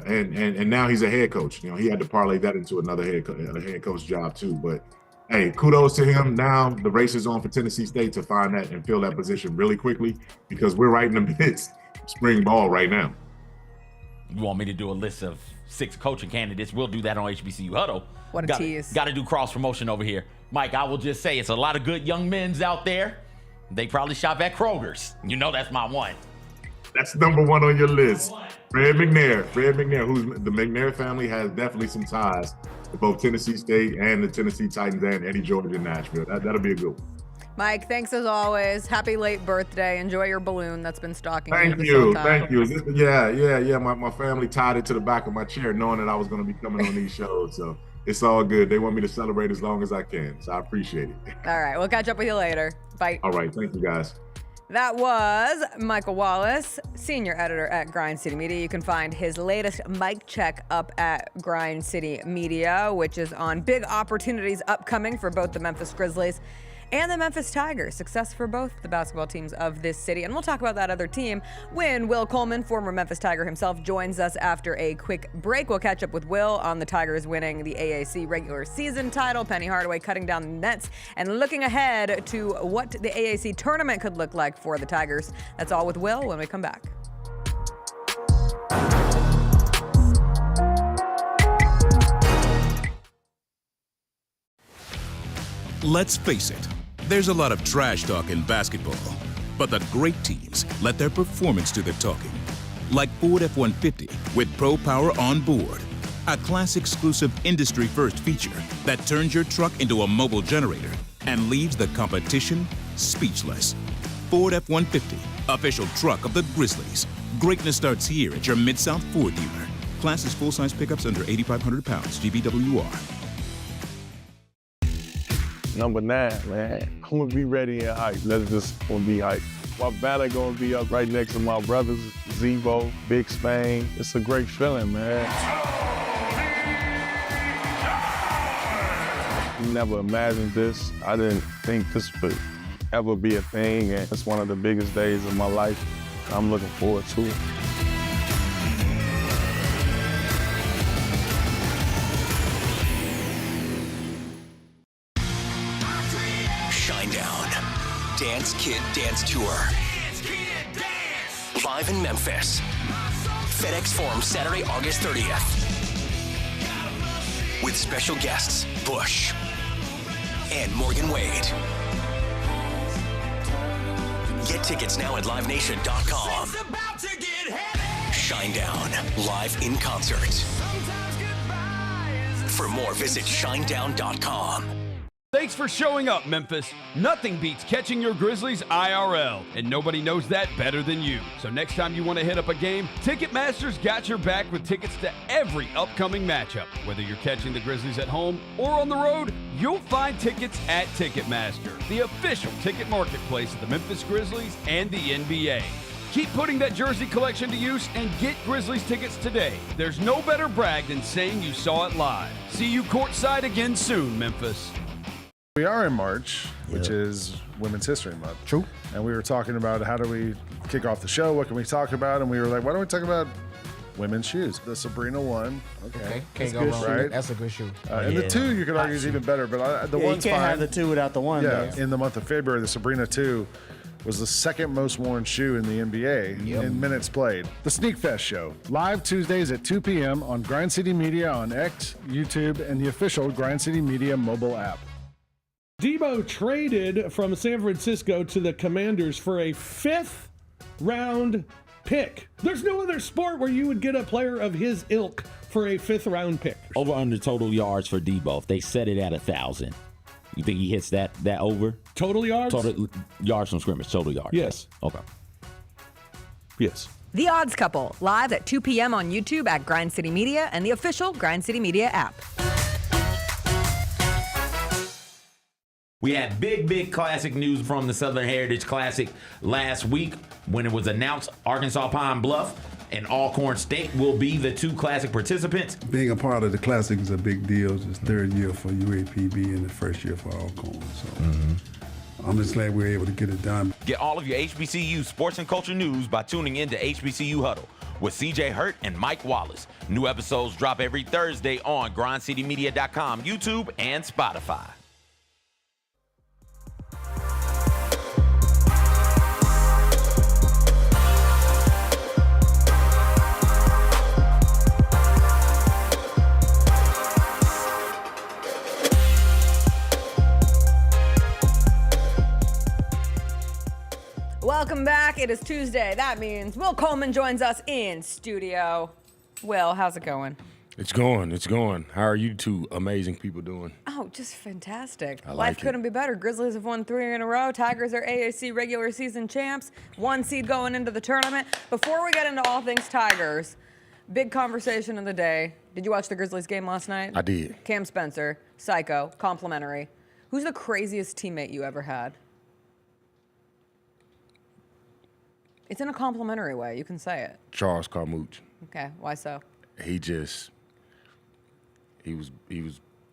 And now he's a head coach. You know, he had to parlay that into another head coach job too. But hey, kudos to him. Now the race is on for Tennessee State to find that and fill that position really quickly, because we're right in the midst of spring ball right now. You want me to do a list of 6 coaching candidates? We'll do that on HBCU Huddle. What a tease. Got to do cross promotion over here. Mike, I will just say it's a lot of good young men's out there. They probably shop at Kroger's. You know that's my one. That's number 1 on your list. Fred McNair, who's the McNair family has definitely some ties to both Tennessee State and the Tennessee Titans and Eddie George in Nashville. That'll be a good one. Mike, thanks as always. Happy late birthday. Enjoy your balloon that's been stalking you. Thank you. Yeah. My family tied it to the back of my chair knowing that I was going to be coming on these shows. So it's all good. They want me to celebrate as long as I can. So I appreciate it. All right. We'll catch up with you later. Bye. All right. Thank you, guys. That was Michael Wallace, senior editor at Grind City Media. You can find his latest mic check up at Grind City Media, which is on big opportunities upcoming for both the Memphis Grizzlies and the Memphis Tigers. Success for both the basketball teams of this city. And we'll talk about that other team when Will Coleman, former Memphis Tiger himself, joins us after a quick break. We'll catch up with Will on the Tigers winning the AAC regular season title, Penny Hardaway cutting down the nets, and looking ahead to what the AAC tournament could look like for the Tigers. That's all with Will when we come back. Let's face it, there's a lot of trash talk in basketball, but the great teams let their performance do the talking. Like Ford F-150 with Pro Power on board, a class-exclusive industry-first feature that turns your truck into a mobile generator and leaves the competition speechless. Ford F-150, official truck of the Grizzlies. Greatness starts here at your Mid-South Ford dealer. Class is full-size pickups under 8,500 pounds, GVWR. Number 9, man. I'm gonna be ready and hype. Let's just gonna be hype. My banner gonna be up right next to my brothers, Zebo, Big Spain. It's a great feeling, man. Never imagined this. I didn't think this would ever be a thing, and it's one of the biggest days of my life. I'm looking forward to it. Dance Kid Dance Tour. Live in Memphis. FedEx Forum, Saturday, August 30th. With special guests, Bush and Morgan Wade. Get tickets now at livenation.com. Shinedown, live in concert. For more, visit shinedown.com. Thanks for showing up, Memphis. Nothing beats catching your Grizzlies IRL, and nobody knows that better than you. So next time you want to hit up a game, Ticketmaster's got your back with tickets to every upcoming matchup. Whether you're catching the Grizzlies at home or on the road, you'll find tickets at Ticketmaster, the official ticket marketplace of the Memphis Grizzlies and the NBA. Keep putting that jersey collection to use and get Grizzlies tickets today. There's no better brag than saying you saw it live. See you courtside again soon, Memphis. We are in March, which is Women's History Month. True. And we were talking about how do we kick off the show? What can we talk about? And we were like, why don't we talk about women's shoes? The Sabrina one. Okay. Can't go wrong. Right? That's a good shoe. And the 2, you could argue, is even better. But the one's you can't fine. have the 2 without the 1. Yeah. Though. In the month of February, the Sabrina 2 was the second most worn shoe in the NBA in minutes played. The Sneak Fest Show, live Tuesdays at 2 p.m. on Grind City Media on X, YouTube, and the official Grind City Media mobile app. Debo traded from San Francisco to the Commanders for a 5th-round pick. There's no other sport where you would get a player of his ilk for a 5th-round pick. Over under total yards for Debo. If they set it at 1,000, you think he hits that over? Total yards? Total yards from scrimmage. Total yards. Yes. Okay. Yes. The Odds Couple, live at 2 p.m. on YouTube at Grind City Media and the official Grind City Media app. We had big classic news from the Southern Heritage Classic last week when it was announced Arkansas Pine Bluff and Alcorn State will be the 2 classic participants. Being a part of the classic is a big deal. It's the 3rd year for UAPB and the 1st year for Alcorn. So I'm just glad we were able to get it done. Get all of your HBCU sports and culture news by tuning in to HBCU Huddle with CJ Hurt and Mike Wallace. New episodes drop every Thursday on grindcitymedia.com, YouTube, and Spotify. Welcome back. It is Tuesday. That means Will Coleman joins us in studio. Will, how's it going? It's going. How are you two amazing people doing? Oh, just fantastic. I like Life it. couldn't be better. Grizzlies have won 3 in a row. Tigers are AAC regular season champs. 1 seed going into the tournament. Before we get into all things Tigers, big conversation of the day. Did you watch the Grizzlies game last night? I did. Cam Spencer, psycho, complimentary. Who's the craziest teammate you ever had? It's in a complimentary way. You can say it. Charles Carmouche. Okay, why so? He was,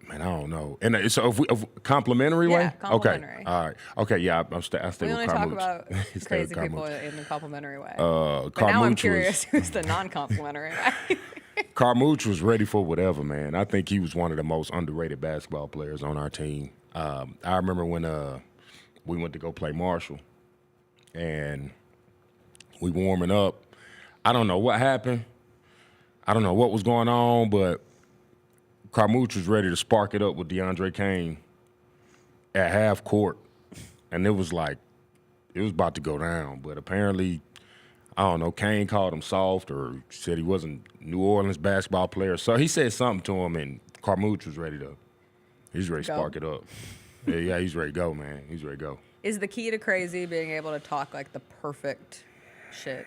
man, I don't know. And so if complimentary way? Yeah, complimentary. Okay, all right. Okay, yeah, I stay We with only Carmouche. talk about Stay with crazy people Carmouche. in the complimentary way. But now I'm curious who's the non-complimentary way. Carmouche was ready for whatever, man. I think he was one of the most underrated basketball players on our team. I remember when we went to go play Marshall, and we warming up. I don't know what happened. I don't know what was going on, but Carmouche was ready to spark it up with DeAndre Kane at half court. And it was about to go down. But apparently, I don't know, Kane called him soft or said he wasn't New Orleans basketball player. So he said something to him, and Carmouche was ready to spark it up. Yeah, he's ready to go, man. He's ready to go. Is the key to crazy being able to talk like the perfect shit?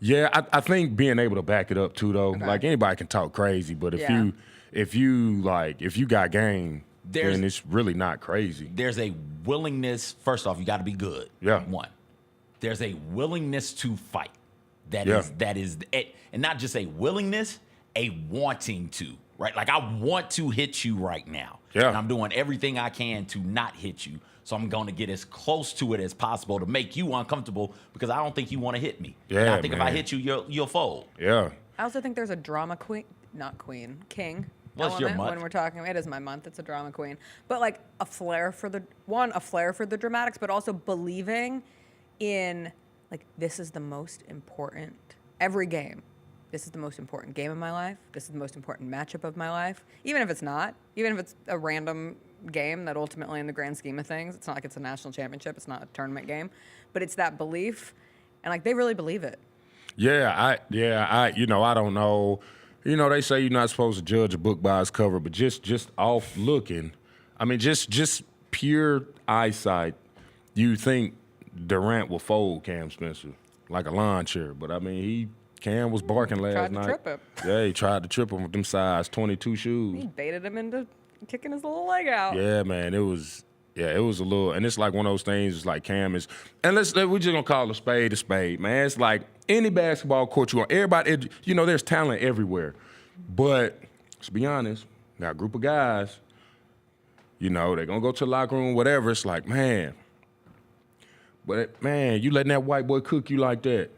Yeah, I think being able to back it up too, though. Okay. Like anybody can talk crazy, but if you got game, then it's really not crazy. There's a willingness. First off, you got to be good. Yeah. One. There's a willingness to fight. That is, and not just a willingness, a wanting to. Right? Like I want to hit you right now. Yeah. And I'm doing everything I can to not hit you. So I'm going to get as close to it as possible to make you uncomfortable because I don't think you want to hit me. Yeah, and I think man. if I hit you, you'll fold. Yeah. I also think there's a drama queen, not queen, king. Well, it's your month. When we're talking, it is my month. It's a drama queen, but like a flair for the dramatics, but also believing in like this is the most important every game. This is the most important game of my life. This is the most important matchup of my life. Even if it's not, even if it's a random game that ultimately in the grand scheme of things, it's not like it's a national championship, it's not a tournament game, but it's that belief, and like they really believe it. I don't know. You know, they say you're not supposed to judge a book by its cover, but just off looking, I mean, just pure eyesight, you think Durant will fold Cam Spencer like a lawn chair, but I mean, Cam was barking last night. Tried to trip him. Yeah, he tried to trip him with them size 22 shoes. He baited him into kicking his little leg out. Yeah, man, it was a little, and it's like one of those things. It's like Cam is, and we're just gonna call a spade, man. It's like any basketball court you want. Everybody, there's talent everywhere, but let's be honest, got a group of guys. They're gonna go to the locker room, whatever. It's like, man, but man, you letting that white boy cook you like that?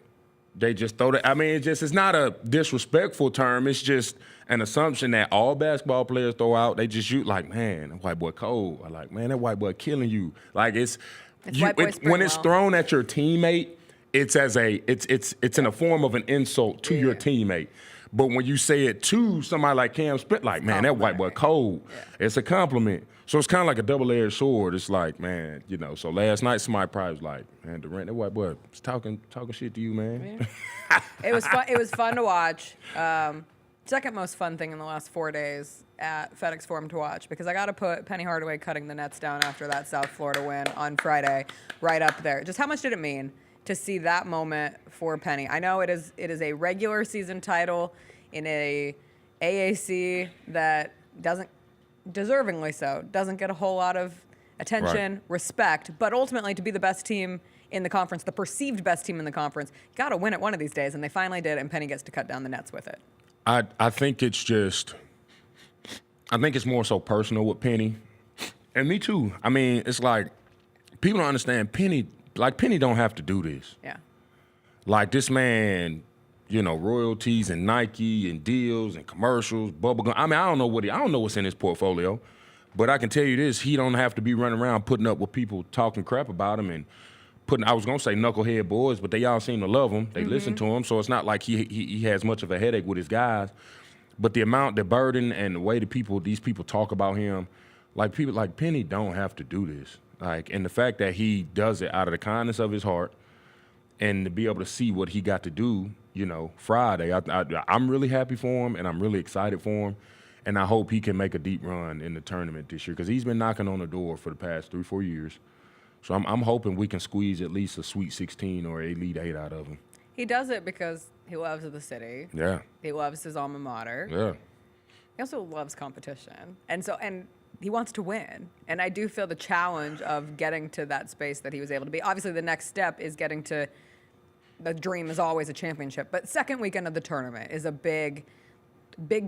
They just throw that. I mean, it's not a disrespectful term. It's just an assumption that all basketball players throw out. They just use like, man, that white boy cold. I like, man, that white boy killing you. Like when it's thrown at your teammate, it's in a form of an insult to your teammate. But when you say it to somebody like Cam Spence, like, man, that white boy cold. Yeah. It's a compliment. So it's kind of like a double-edged sword. It's like, man, so last night somebody probably was like, man, Durant, that white boy is talking shit to you, man. Yeah. It was fun. It was fun to watch. Second most fun thing in the last 4 days at FedEx Forum to watch, because I got to put Penny Hardaway cutting the Nets down after that South Florida win on Friday right up there. Just how much did it mean to see that moment for Penny? I know it is a regular season title in a AAC that doesn't deservingly so, doesn't get a whole lot of attention, respect, but ultimately to be the best team in the conference, the perceived best team in the conference, got to win it one of these days, and they finally did, and Penny gets to cut down the nets with it. I think it's more so personal with Penny, and me too. I mean, it's like people don't understand Penny don't have to do this. Yeah. Like this man, royalties and Nike and deals and commercials, bubblegum. I mean, I don't know what's in his portfolio, but I can tell you this: he don't have to be running around putting up with people talking crap about him and I was gonna say knucklehead boys, but they all seem to love him. They listen to him, so it's not like he has much of a headache with his guys. But the burden and the way these people talk about him, like people like Penny don't have to do this. Like, and the fact that he does it out of the kindness of his heart, and to be able to see what he got to do, Friday, I'm really happy for him, and I'm really excited for him, and I hope he can make a deep run in the tournament this year because he's been knocking on the door for the past 3-4 years. So I'm hoping we can squeeze at least a Sweet 16 or Elite 8 out of him. He does it because he loves the city. Yeah. He loves his alma mater. Yeah. He also loves competition. And he wants to win. And I do feel the challenge of getting to that space that he was able to be. Obviously, the next step is getting to the dream is always a championship. But second weekend of the tournament is a big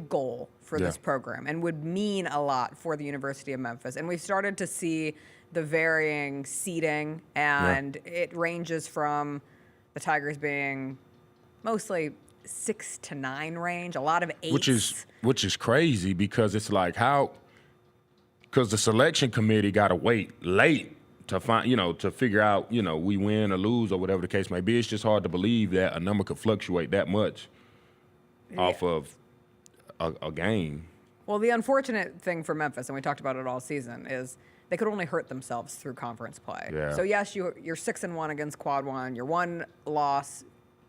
goal for this program and would mean a lot for the University of Memphis. And we've started to see the varying seeding, and it ranges from the Tigers being mostly 6 to 9 range, a lot of 8s. Which is crazy because it's like because the selection committee got to wait late to find, to figure out, we win or lose or whatever the case may be. It's just hard to believe that a number could fluctuate that much off of a game. Well, the unfortunate thing for Memphis, and we talked about it all season, is they could only hurt themselves through conference play. Yeah. So yes, you're 6-1 against Quad 1. Your one loss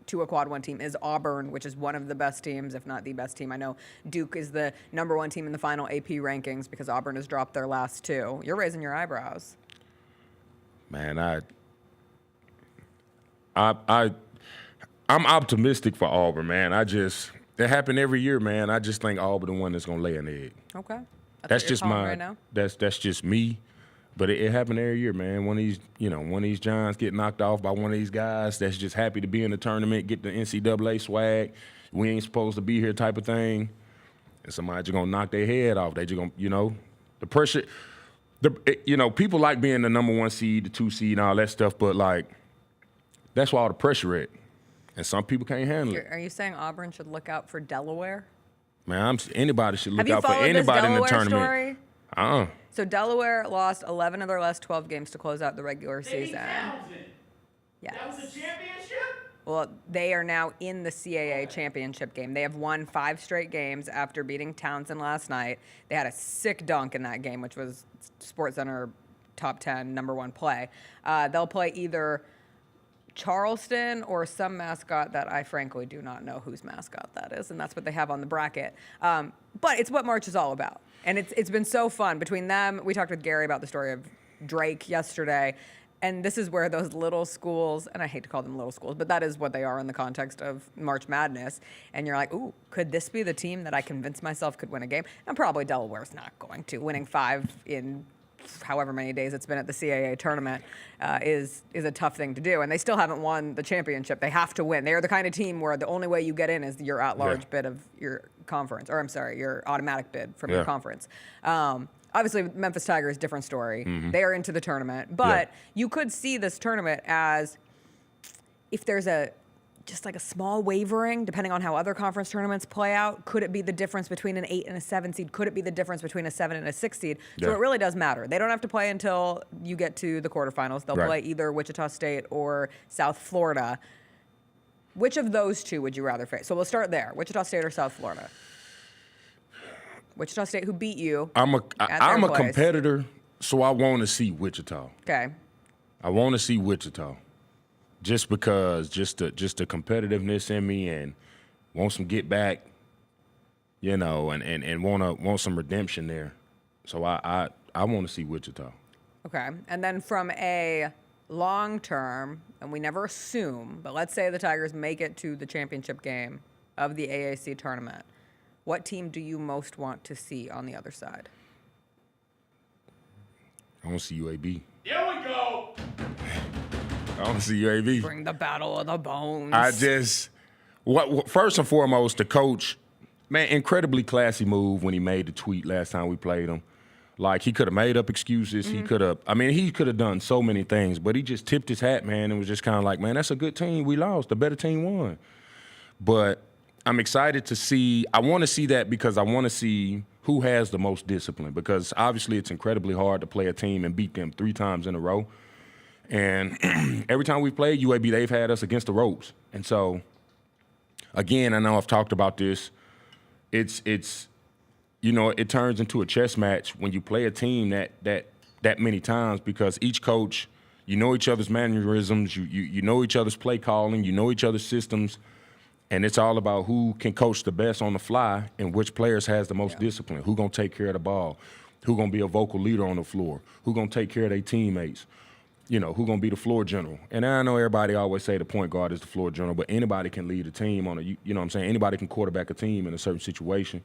to a Quad 1 team is Auburn, which is one of the best teams, if not the best team. I know Duke is the #1 team in the final AP rankings because Auburn has dropped their last 2. You're raising your eyebrows. Man, I'm optimistic for Auburn, man. It happened every year, man. I just think Auburn the one that's gonna lay an egg. Okay. That's just right now? That's just me. But it happened every year, man. One of these Giants get knocked off by one of these guys that's just happy to be in the tournament, get the NCAA swag. We ain't supposed to be here type of thing. And somebody just gonna knock their head off. They just gonna, the pressure. People like being the #1 seed, the 2 seed, and all that stuff. But like, that's where all the pressure at. And some people can't handle it. Are you saying Auburn should look out for Delaware? Man, anybody should look out for anybody in the tournament. Story? So Delaware lost 11 of their last 12 games to close out the regular season. Yes. That was a championship? Well, they are now in the CAA championship game. They have won 5 straight games after beating Townsend last night. They had a sick dunk in that game, which was SportsCenter top 10 #1 play. They'll play either Charleston or some mascot that I frankly do not know whose mascot that is, and that's what they have on the bracket. But it's what March is all about. And it's been so fun between them. We talked with Gary about the story of Drake yesterday, and this is where those little schools, and I hate to call them little schools, but that is what they are in the context of March Madness, and you're like, ooh, could this be the team that I convince myself could win a game? And probably Delaware's not going to. Winning 5 in however many days it's been at the CAA tournament is a tough thing to do. And they still haven't won the championship. They have to win. They are the kind of team where the only way you get in is your at-large bid of your conference, or I'm sorry, your automatic bid from your conference. Obviously, Memphis Tigers, different story. They are into the tournament. But you could see this tournament as if there's just like a small wavering, depending on how other conference tournaments play out. Could it be the difference between an 8 and a 7 seed? Could it be the difference between a 7 and a 6 seed? So it really does matter. They don't have to play until you get to the quarterfinals. They'll play either Wichita State or South Florida. Which of those two would you rather face? So we'll start there. Wichita State or South Florida? Wichita State, who beat you. I'm a competitor, so I want to see Wichita. Okay. I want to see Wichita. Just because, just the competitiveness in me, and want some get back, and want some redemption there. So I want to see Wichita. Okay, and then from a long term, and we never assume, but let's say the Tigers make it to the championship game of the AAC tournament. What team do you most want to see on the other side? I want to see UAB. Here we go. I want to see UAB. Bring the battle of the bones. First and foremost, the coach, man, incredibly classy move when he made the tweet last time we played him. Like, he could have made up excuses. He could have done so many things, but he just tipped his hat, man, and was just kind of like, man, that's a good team. We lost. The better team won. But I'm excited to see. I want to see that because I want to see who has the most discipline, because obviously it's incredibly hard to play a team and beat them 3 times in a row. And every time we've played UAB, they've had us against the ropes. And so, again, I know I've talked about this. It's you know, it turns into a chess match when you play a team that many times, because each coach, you know each other's mannerisms, you know each other's play calling, you know each other's systems, and it's all about who can coach the best on the fly and which players has the most discipline, who gonna take care of the ball, who gonna be a vocal leader on the floor, who gonna take care of their teammates, you know, who gonna be the floor general. And I know everybody always say the point guard is the floor general, but anybody can lead a team on you know what I'm saying? Anybody can quarterback a team in a certain situation.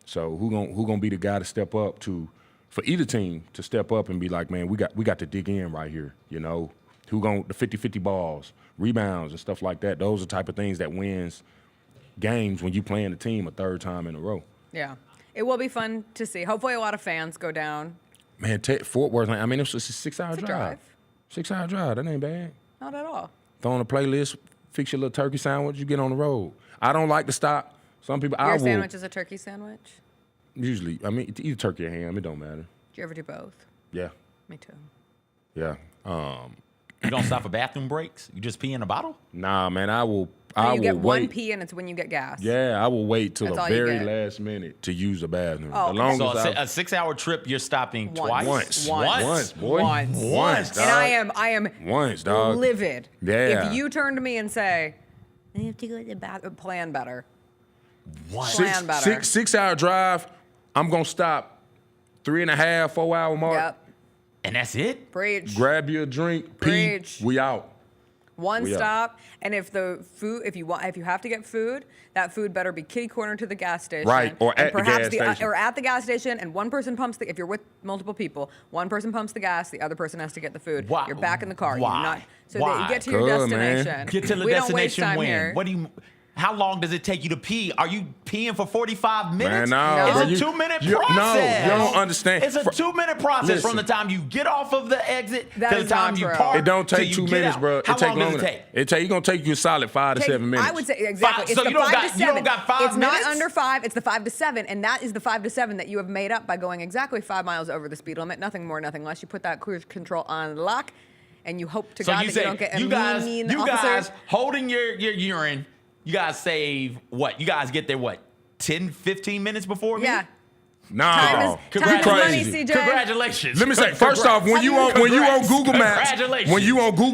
So who gonna be the guy to step up for either team to step up and be like, man, we got to dig in right here, you know? Who gonna the 50-50 balls, rebounds and stuff like that. Those are the type of things that wins games when you playing the team a 3rd time in a row. Yeah. It will be fun to see. Hopefully a lot of fans go down. Man, Fort Worth, I mean, it's just a 6-hour drive. 6-hour drive, that ain't bad. Not at all. Throw on a playlist, fix your little turkey sandwich, you get on the road. I don't like to stop. Some people, Your sandwich is a turkey sandwich? Usually, I mean, either turkey or ham, it don't matter. Do you ever do both? Yeah. Me too. Yeah. You don't stop for bathroom breaks? You just pee in a bottle? Nah, man, I will get wait. one pee and it's when you get gas. Yeah, I will wait till That's the all you very get. last minute to use the bathroom. Oh, the longest so a 6-hour trip, you're stopping twice? Once, boy. Once, dog. And I am once, dog. livid. Yeah. If you turn to me and say, I have to go to the bathroom, plan better. Plan better. 6-hour drive, I'm going to stop 3.5, 4 hour mark. Yep. And that's it? Preach. Grab you a drink, Preach. pee, we out. One stop, and if you have to get food, that food better be kitty corner to the gas station, right? Or at the gas station, or at the gas station, and one person pumps if you're with multiple people, one person pumps the gas, the other person has to get the food. Why? You're back in the car. Why? That you get to your destination. Man. Get to the we destination don't waste time when? here. What do you? How long does it take you to pee? Are you peeing for 45 minutes? Man, no, it's a 2-minute process. No, you don't understand. It's a 2-minute process from the time you get off of the exit to the time you park. It don't take 2 minutes, bro. How long does it take? It's gonna take you a solid 5 to 7 minutes. I would say exactly. It's so the you don't 5 got to 7. you don't got 5 it's minutes? not under 5. It's the 5 to 7, and that is the 5 to 7 that you have made up by going exactly 5 miles over the speed limit. Nothing more, nothing less. You put that cruise control on lock, and you hope to God that you don't get a mean you officer. guys holding your urine. You guys save what? You guys get there 10, 15 minutes before me? Yeah. Nah, time is money, CJ. Congratulations. Let me say, first off, when you on Google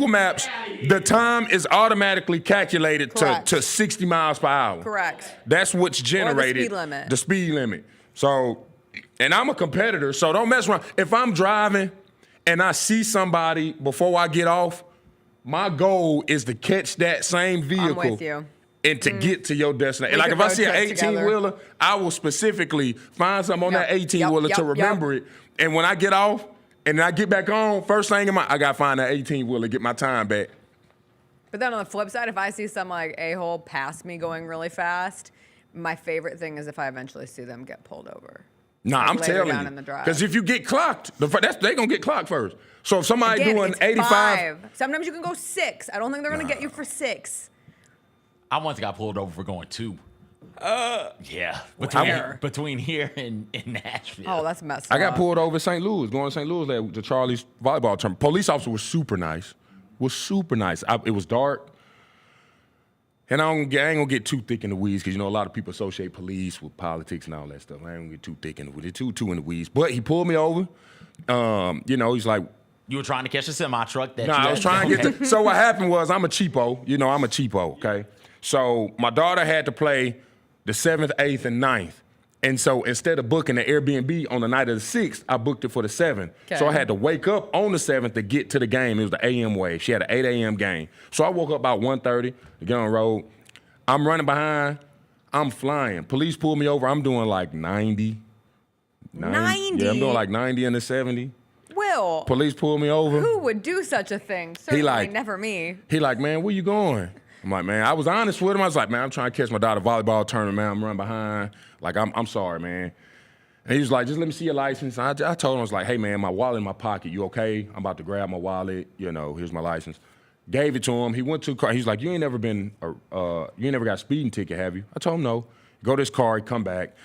Maps, the time is automatically calculated to 60 miles per hour. Correct. That's what's generated. Or the speed limit. The speed limit. So, and I'm a competitor, so don't mess around. If I'm driving and I see somebody before I get off, my goal is to catch that same vehicle. I'm with you. And to get to your destination. We Like could if I road see an trip 18-wheeler, I will specifically find something on that 18-wheeler to remember it. And when I get off and I get back on, first thing I got to find that 18-wheeler, get my time back. But then on the flip side, if I see some like a-hole pass me going really fast, my favorite thing is if I eventually see them get pulled over. Nah, like I'm telling you. Because if you get clocked, they're going to get clocked first. So if somebody doing 85. 5. Sometimes you can go 6. I don't think they're going to get you for 6. I once got pulled over for going 2. Yeah. Between here and Nashville. Oh, that's messed up. I got pulled over in St. Louis, going to St. Louis to Charlie's volleyball tournament. Police officer was super nice. It was dark. And I ain't going to get too thick in the weeds because, you know, a lot of people associate police with politics and all that stuff. I ain't going to get too thick in the weeds. Too in the weeds. But he pulled me over. You know, he's like, you were trying to catch a semi-truck that I was trying to get to. So what happened was I'm a cheapo. You know, I'm a cheapo, okay? So my daughter had to play the 7th, 8th, and 9th. And so instead of booking the Airbnb on the night of the 6th, I booked it for the 7th. Okay. So I had to wake up on the 7th to get to the game. It was the AM wave. She had an 8 a.m. game. So I woke up about 1:30 to get on the road. I'm running behind. I'm flying. Police pulled me over. I'm doing like 90. 90? Yeah, I'm doing like 90 and a 70. Will, Ew. Police pulled me over. Who would do such a thing? Certainly never me. He like, man, where you going? I'm like, man, I was honest with him. I was like, man, I'm trying to catch my daughter volleyball tournament, man. I'm running behind. Like, I'm sorry, man. And he was like, just let me see your license. I told him, I was like, hey, man, my wallet in my pocket. You okay? I'm about to grab my wallet. You know, here's my license. Gave it to him. He went to a car. He's like, you ain't never got a speeding ticket, have you? I told him no. Go to his car, come back.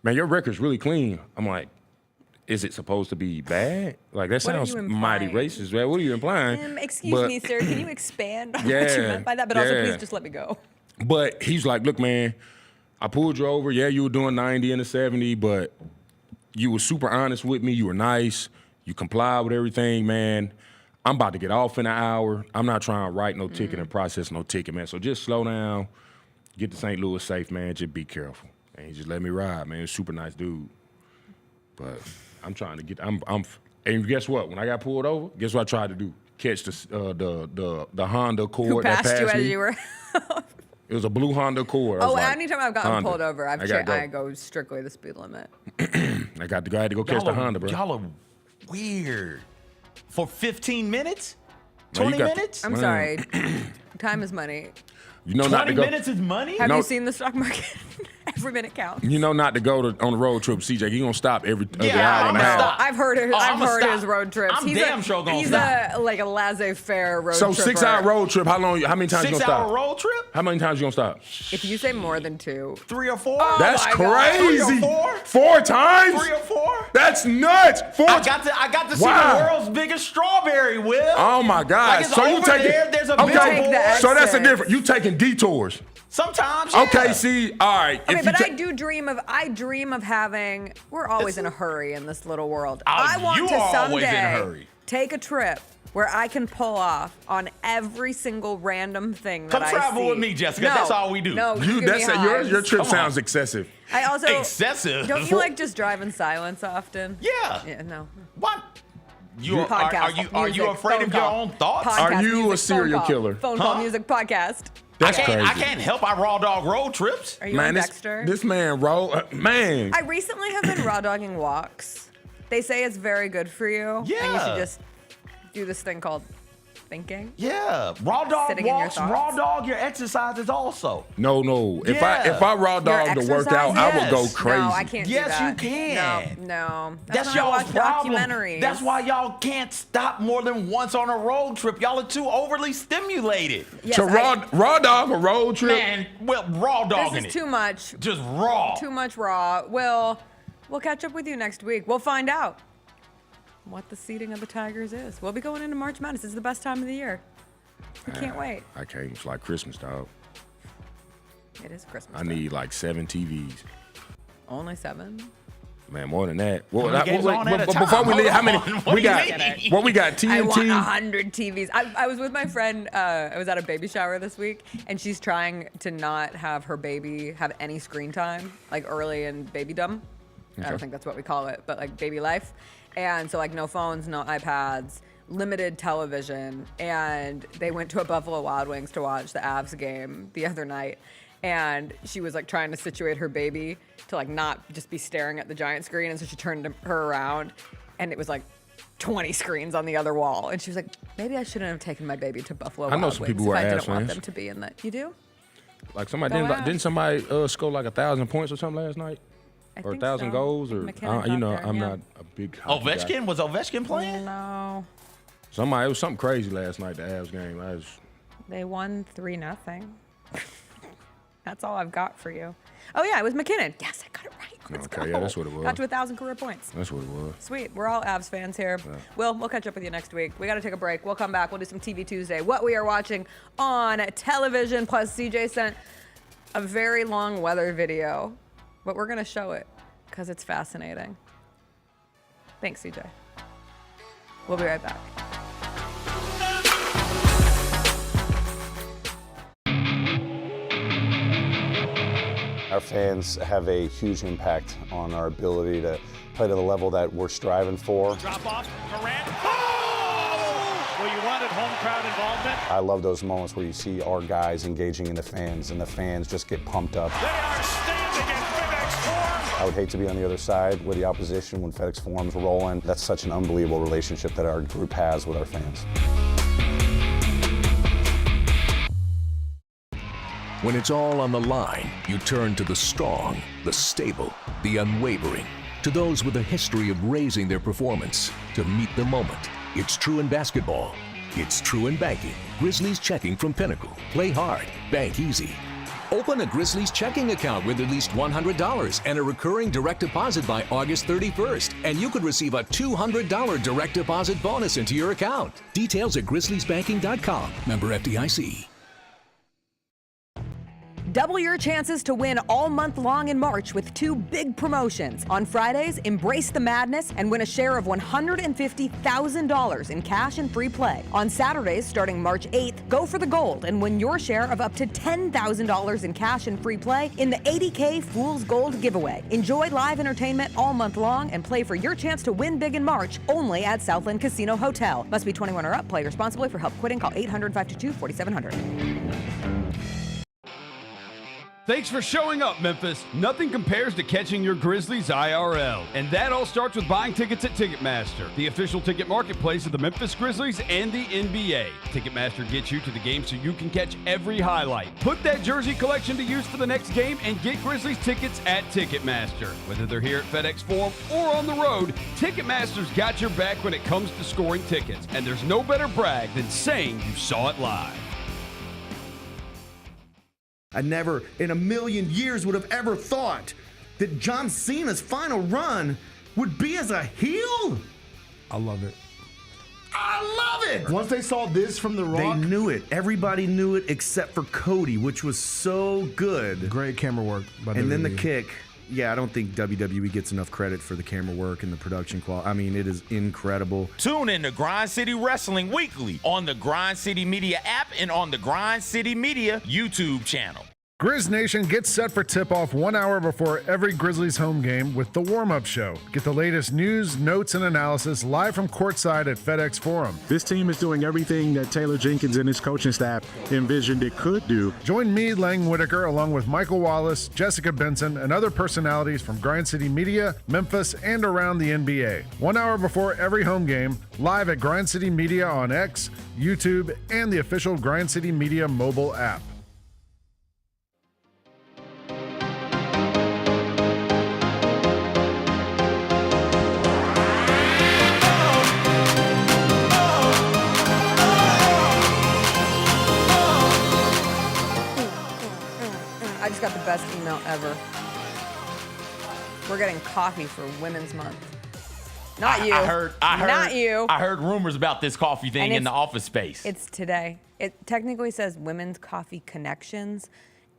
Man, your record's really clean. I'm like, is it supposed to be bad? Like, that sounds mighty racist, man. What are you implying? Excuse me, sir. Can you expand on what you meant by that? But also, please just let me go. But he's like, look, man, I pulled you over. Yeah, you were doing 90 and a 70, but you were super honest with me. You were nice. You complied with everything, man. I'm about to get off in an hour. I'm not trying to write no ticket and process no ticket, man. So just slow down. Get to St. Louis safe, man. Just be careful. And he just let me ride, man. He's a super nice dude. But I'm trying to get. And guess what? When I got pulled over, guess what I tried to do? Catch the Honda Accord Who passed that passed you me. as you were? It was a blue Honda Accord. Oh, anytime I've gotten Honda. pulled over, I go strictly the speed limit. I had to go catch the Honda, bro. Y'all are weird. For 15 minutes? 20 minutes? I'm sorry. Time is money. You know 20 not to go, minutes is money? Have you seen the stock market? Every minute counts. You know not to go on the road trip, CJ. He's going to stop every Yeah, hour and a half. I've heard his road trips. I'm damn sure gonna stop. He's a laissez-faire road So tripper. 6-hour road trip, how many times you going to stop? 6-hour road trip? How many times you going to stop? If you say more than 2. 3 or 4? Oh That's my God. crazy. 3 or 4? 4 times? 3 or 4? That's nuts. 4 I got to see the world's biggest strawberry, Will. Oh my God. Like it's so over you taking there, there's a okay. big So that's the exit. difference. You taking detours. Sometimes, yeah. Okay, see, all right. Okay, but I dream of having. We're always in a hurry in this little world. I want you to are always in a someday hurry. take a trip where I can pull off on every single random thing that Come I see. travel with me, Jessica. That's all we do. No, You, give that's me hives. your trip Come on. sounds excessive. I also Excessive. Don't you like just drive in silence often? Yeah. Yeah. No. What? Podcast, are you music, afraid phone of your call. own thoughts? Podcast, Are you music, a serial phone call. killer? Phone call, Huh? music, podcast. That's I crazy. can't help. I raw dog road trips. Are you Man, on this, Dexter? this man, man. I recently have been raw dogging walks. They say it's very good for you. And you Yeah. should just do this thing called thinking. Yeah, raw dog Sitting in your walks, thoughts. raw dog your exercises also. No. If Yeah. I raw Your dog the workout, exercise? I would go Yes. crazy. No, I can't do Yes, that. you can. No. That's why I y'all's watch problem. documentaries. That's why y'all can't stop more than once on a road trip. Y'all are too overly stimulated. Yes, So raw dog a road trip. Man, well, raw dogging This is it. too much. Just raw. Too much raw. We'll catch up with you next week. We'll find out what the seeding of the Tigers is. We'll be going into March Madness. It's the best time of the year. I can't wait. I can't. It's like Christmas, dog. It is Christmas. I need like 7 TVs. Only 7? Man, more than that. Well, How many games on at a time? before we leave, how many? Hold on. What We do you got. mean? What we got? TNT. I want 100 TVs. I was with my friend. I was at a baby shower this week, and she's trying to not have her baby have any screen time, like early in babydom. I don't think that's what we call it, but like baby life. And so like no phones, no iPads, limited television. And they went to a Buffalo Wild Wings to watch the Avs game the other night. And she was like trying to situate her baby to like not just be staring at the giant screen. And so she turned her around and it was like 20 screens on the other wall. And she was like, maybe I shouldn't have taken my baby to Buffalo Wild know some Wings people who if are I Avs didn't want fans. them to be in that. You do? Like somebody Go didn't somebody score like 1,000 points or something last night, I or think 1,000 so. goals, or McKinnon you know, got there, I'm yeah. not a big hockey guy. Ovechkin? Was Ovechkin playing? No. It was something crazy last night. The Avs game. They won 3-0. That's all I've got for you. Oh yeah, it was McKinnon. Yes, I got it right. Let's go. Yeah, that's what it was. Got to 1,000 career points. That's what it was. Sweet. We're all Avs fans here. Yeah. We'll catch up with you next week. We got to take a break. We'll come back. We'll do some TV Tuesday. What we are watching on television. Plus, CJ sent a very long weather video, but we're gonna show it because it's fascinating. Thanks, CJ. We'll be right back. Our fans have a huge impact on our ability to play to the level that we're striving for. Drop off, Morant. Oh! Well, you wanted home crowd involvement. I love those moments where you see our guys engaging in the fans, and the fans just get pumped up. They are standing in big Forum. I would hate to be on the other side with the opposition when FedEx Forum's rolling. That's such an unbelievable relationship that our group has with our fans. When it's all on the line, you turn to the strong, the stable, the unwavering. To those with a history of raising their performance to meet the moment. It's true in basketball. It's true in banking. Grizzlies checking from Pinnacle. Play hard. Bank easy. Open a Grizzlies checking account with at least $100 and a recurring direct deposit by August 31st. And you could receive a $200 direct deposit bonus into your account. Details at grizzliesbanking.com. Member FDIC. Double your chances to win all month long in March with 2 big promotions. On Fridays, embrace the madness and win a share of $150,000 in cash and free play. On Saturdays, starting March 8th, go for the gold and win your share of up to $10,000 in cash and free play in the 80K Fool's Gold giveaway. Enjoy live entertainment all month long and play for your chance to win big in March only at Southland Casino Hotel. Must be 21 or up. Play responsibly. For help quitting, call 800-522-4700. Thanks for showing up, Memphis. Nothing compares to catching your Grizzlies IRL. And that all starts with buying tickets at Ticketmaster, the official ticket marketplace of the Memphis Grizzlies and the NBA. Ticketmaster gets you to the game so you can catch every highlight. Put that jersey collection to use for the next game and get Grizzlies tickets at Ticketmaster. Whether they're here at FedEx Forum or on the road, Ticketmaster's got your back when it comes to scoring tickets. And there's no better brag than saying you saw it live. I never in a million years would have ever thought that John Cena's final run would be as a heel. I love it. I love it. Once they saw this from The Rock, they knew it. Everybody knew it except for Cody, which was so good. Great camera work by And then the WWE. kick. Yeah, I don't think WWE gets enough credit for the camera work and the production quality. I mean, it is incredible. Tune in to Grind City Wrestling weekly on the Grind City Media app and on the Grind City Media YouTube channel. Grizz Nation gets set for tip-off 1 hour before every Grizzlies home game with the warm-up show. Get the latest news, notes, and analysis live from courtside at FedEx Forum. This team is doing everything that Taylor Jenkins and his coaching staff envisioned it could do. Join me, Lang Whitaker, along with Michael Wallace, Jessica Benson, and other personalities from Grind City Media, Memphis, and around the NBA. 1 hour before every home game, live at Grind City Media on X, YouTube, and the official Grind City Media mobile app. I just got the best email ever. We're getting coffee for Women's Month. Not you. Not you. I heard rumors about this coffee thing in the office space. It's today. It technically says Women's Coffee Connections.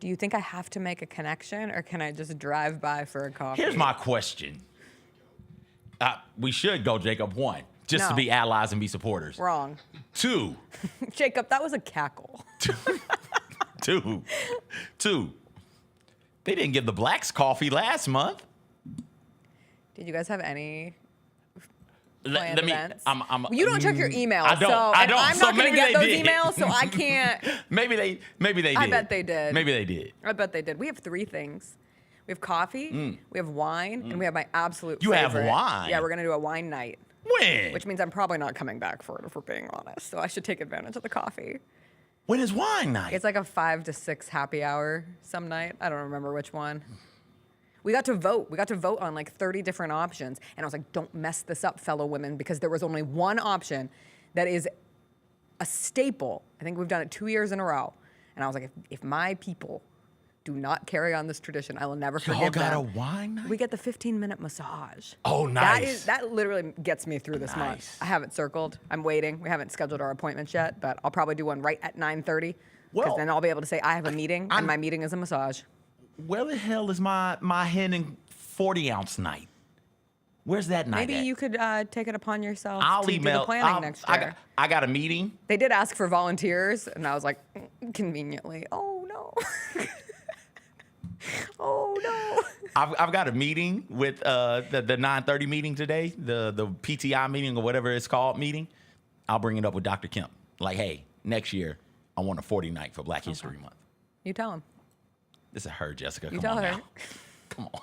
Do you think I have to make a connection, or can I just drive by for a coffee? Here's my question. We should go, Jacob, 1, just to be allies and be supporters. Wrong. 2. Jacob, that was a cackle. 2. They didn't give the blacks coffee last month. Did you guys have any Let me. events? I'm, you don't check your email. I don't. I'm not going to get those did. emails, so I can't. Maybe they did. I bet they did. Maybe they did. I bet they did. We have 3 things. We have coffee, we have wine, and we have my absolute You favorite. have wine? Yeah, we're going to do a wine night. When? Which means I'm probably not coming back for it, if we're being honest. So I should take advantage of the coffee. When is wine night? It's like a 5 to 6 happy hour some night. I don't remember which one. We got to vote. We got to vote on like 30 different options. And I was like, don't mess this up, fellow women, because there was only one option that is a staple. I think we've done it 2 years in a row. And I was like, if my people do not carry on this tradition, I will never forgive them. Y'all got a wine night? We get the 15-minute massage. Oh, nice. That literally gets me through this month. I have it circled. I'm waiting. We haven't scheduled our appointments yet, but I'll probably do one right at 9:30. Because then I'll be able to say I have a meeting, and my meeting is a massage. Where the hell is my hen and 40-ounce night? Where's that night Maybe at? you could take it upon yourself I'll to email. do the planning next year. I got a meeting. They did ask for volunteers, and I was like, conveniently, oh no. Oh no. I've got a meeting with the 9:30 meeting today, the PTI meeting or whatever it's called meeting. I'll bring it up with Dr. Kemp. Like, hey, next year I want a 40 night for Black History Month. You tell him. This is her, Jessica. You Come tell on her. now. Come on.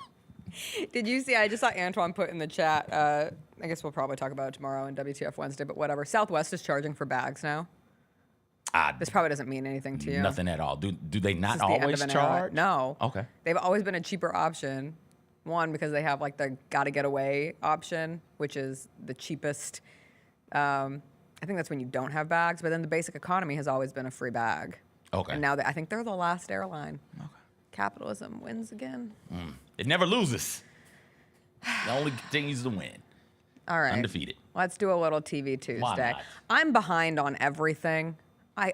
Did you see? I just saw Antoine put in the chat. I guess we'll probably talk about it tomorrow in WTF Wednesday, but whatever. Southwest is charging for bags now. This probably doesn't mean anything to you. Nothing at all. Do they not always charge? No. Okay. They've always been a cheaper option. One, because they have like the gotta get away option, which is the cheapest. I think that's when you don't have bags, but then the basic economy has always been a free bag. Okay. And now I think they're the last airline. Okay. Capitalism wins again. It never loses. It only continues to win. All right. Undefeated. Let's do a little TV Tuesday. Why not? I'm behind on everything. I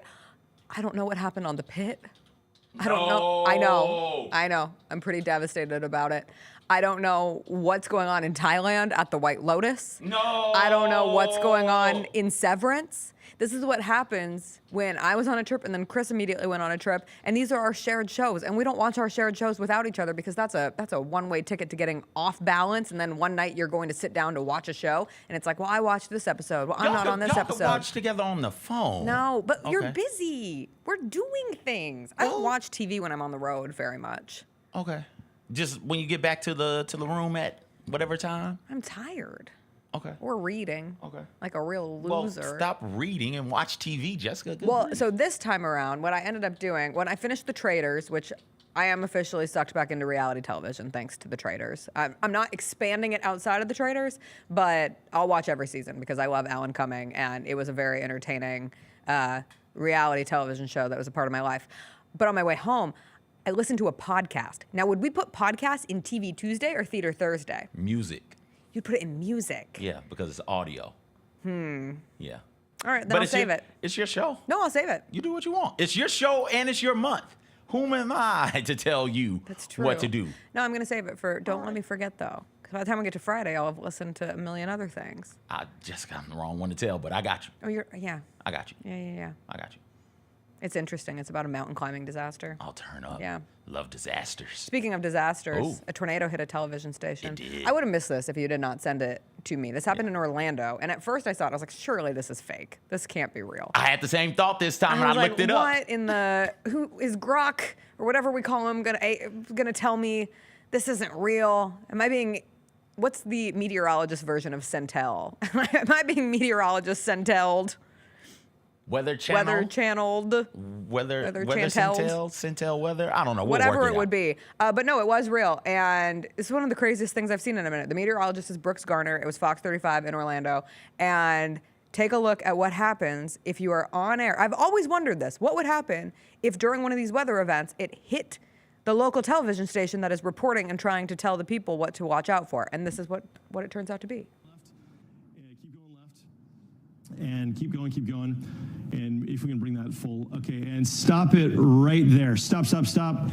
don't know what happened on the pit. I don't know. I know. I'm pretty devastated about it. I don't know what's going on in Thailand at the White Lotus. No. I don't know what's going on in Severance. This is what happens when I was on a trip and then Chris immediately went on a trip. And these are our shared shows. And we don't watch our shared shows without each other because that's a one-way ticket to getting off balance. And then one night you're going to sit down to watch a show. And it's like, well, I watched this episode. Well, I'm not on this episode. Y'all can watch together on the phone. No, but you're busy. We're doing things. I don't watch TV when I'm on the road very much. Okay. Just when you get back to the room at whatever time? I'm tired. Okay. Or reading. Okay. Like a real loser. Well, stop reading and watch TV, Jessica. Good Well, grief. so this time around, what I ended up doing, when I finished The Traitors, which I am officially sucked back into reality television thanks to The Traitors. I'm not expanding it outside of The Traitors, but I'll watch every season because I love Alan Cumming, and it was a very entertaining reality television show that was a part of my life. But on my way home, I listened to a podcast. Now, would we put podcasts in TV Tuesday or Theater Thursday? Music. You'd put it in music. Yeah, because it's audio. Yeah. All right, then I'll save it. It's your show. No, I'll save it. You do what you want. It's your show and it's your month. Whom am I to tell you what to do? No, I'm going to save it for, don't let me forget, though. Because by the time we get to Friday, I'll have listened to a million other things. I just got the wrong one to tell, but I got you. Oh, yeah. I got you. Yeah. I got you. It's interesting. It's about a mountain climbing disaster. I'll turn up. Yeah. Love disasters. Speaking of disasters, a tornado hit a television station. It did. I would have missed this if you did not send it to me. This happened in Orlando. And at first I saw it. I was like, surely this is fake. This can't be real. I had the same thought this time when I looked it up. What in the, who is Grok or whatever we call him gonna tell me this isn't real? Am I being, what's the meteorologist version of Centel? Am I being meteorologist Centelled? Weather channel. Weather channeled. Weather Centel weather. I don't know. Whatever it would be. But no, it was real. And it's one of the craziest things I've seen in a minute. The meteorologist is Brooks Garner. It was Fox 35 in Orlando. And take a look at what happens if you are on air. I've always wondered this. What would happen if during one of these weather events it hit the local television station that is reporting and trying to tell the people what to watch out for? And this is what it turns out to be. And keep going. And if we can bring that full, okay, and stop it right there. Stop,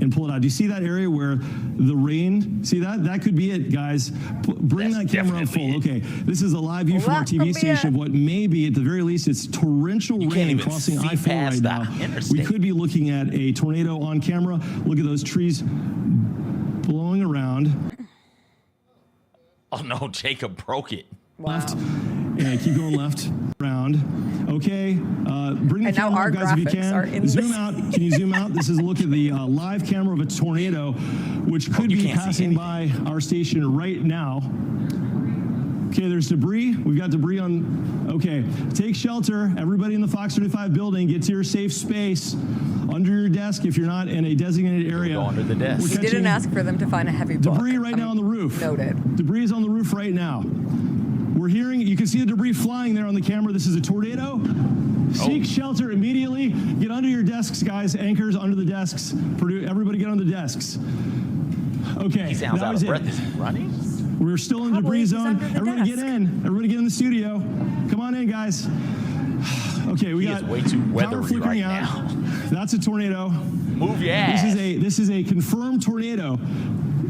and pull it out. Do you see that area where the rain, see that? That could be it, guys. Bring that camera up full. Okay, this is a live view from our TV station of what may be, at the very least, it's torrential rain crossing I-4 right now. We could be looking at a tornado on camera. Look at those trees blowing around. Oh no, Jacob broke it. Wow. Left. And keep going left, round. Okay, bring the camera up, guys, if you can. Zoom out. Can you zoom out? This is a look at the live camera of a tornado, which could be passing by our station right now. Okay, there's debris. We've got debris on. Okay, take shelter. Everybody in the Fox 35 building, get to your safe space under your desk if you're not in a designated area. Go under the desk. We didn't ask for them to find a heavy book. Debris right now on the roof. Noted. Debris is on the roof right now. We're hearing, you can see the debris flying there on the camera. This is a tornado. Seek shelter immediately. Get under your desks, guys. Anchors under the desks. Everybody get on the desks. Okay, he sounds out of breath. Is he running? We're still in the debris zone. Everybody get in. Everybody get in the studio. Come on in, guys. Okay, we got way too power weathery flickering right out. now. That's a tornado. Move your ass. This is a confirmed tornado.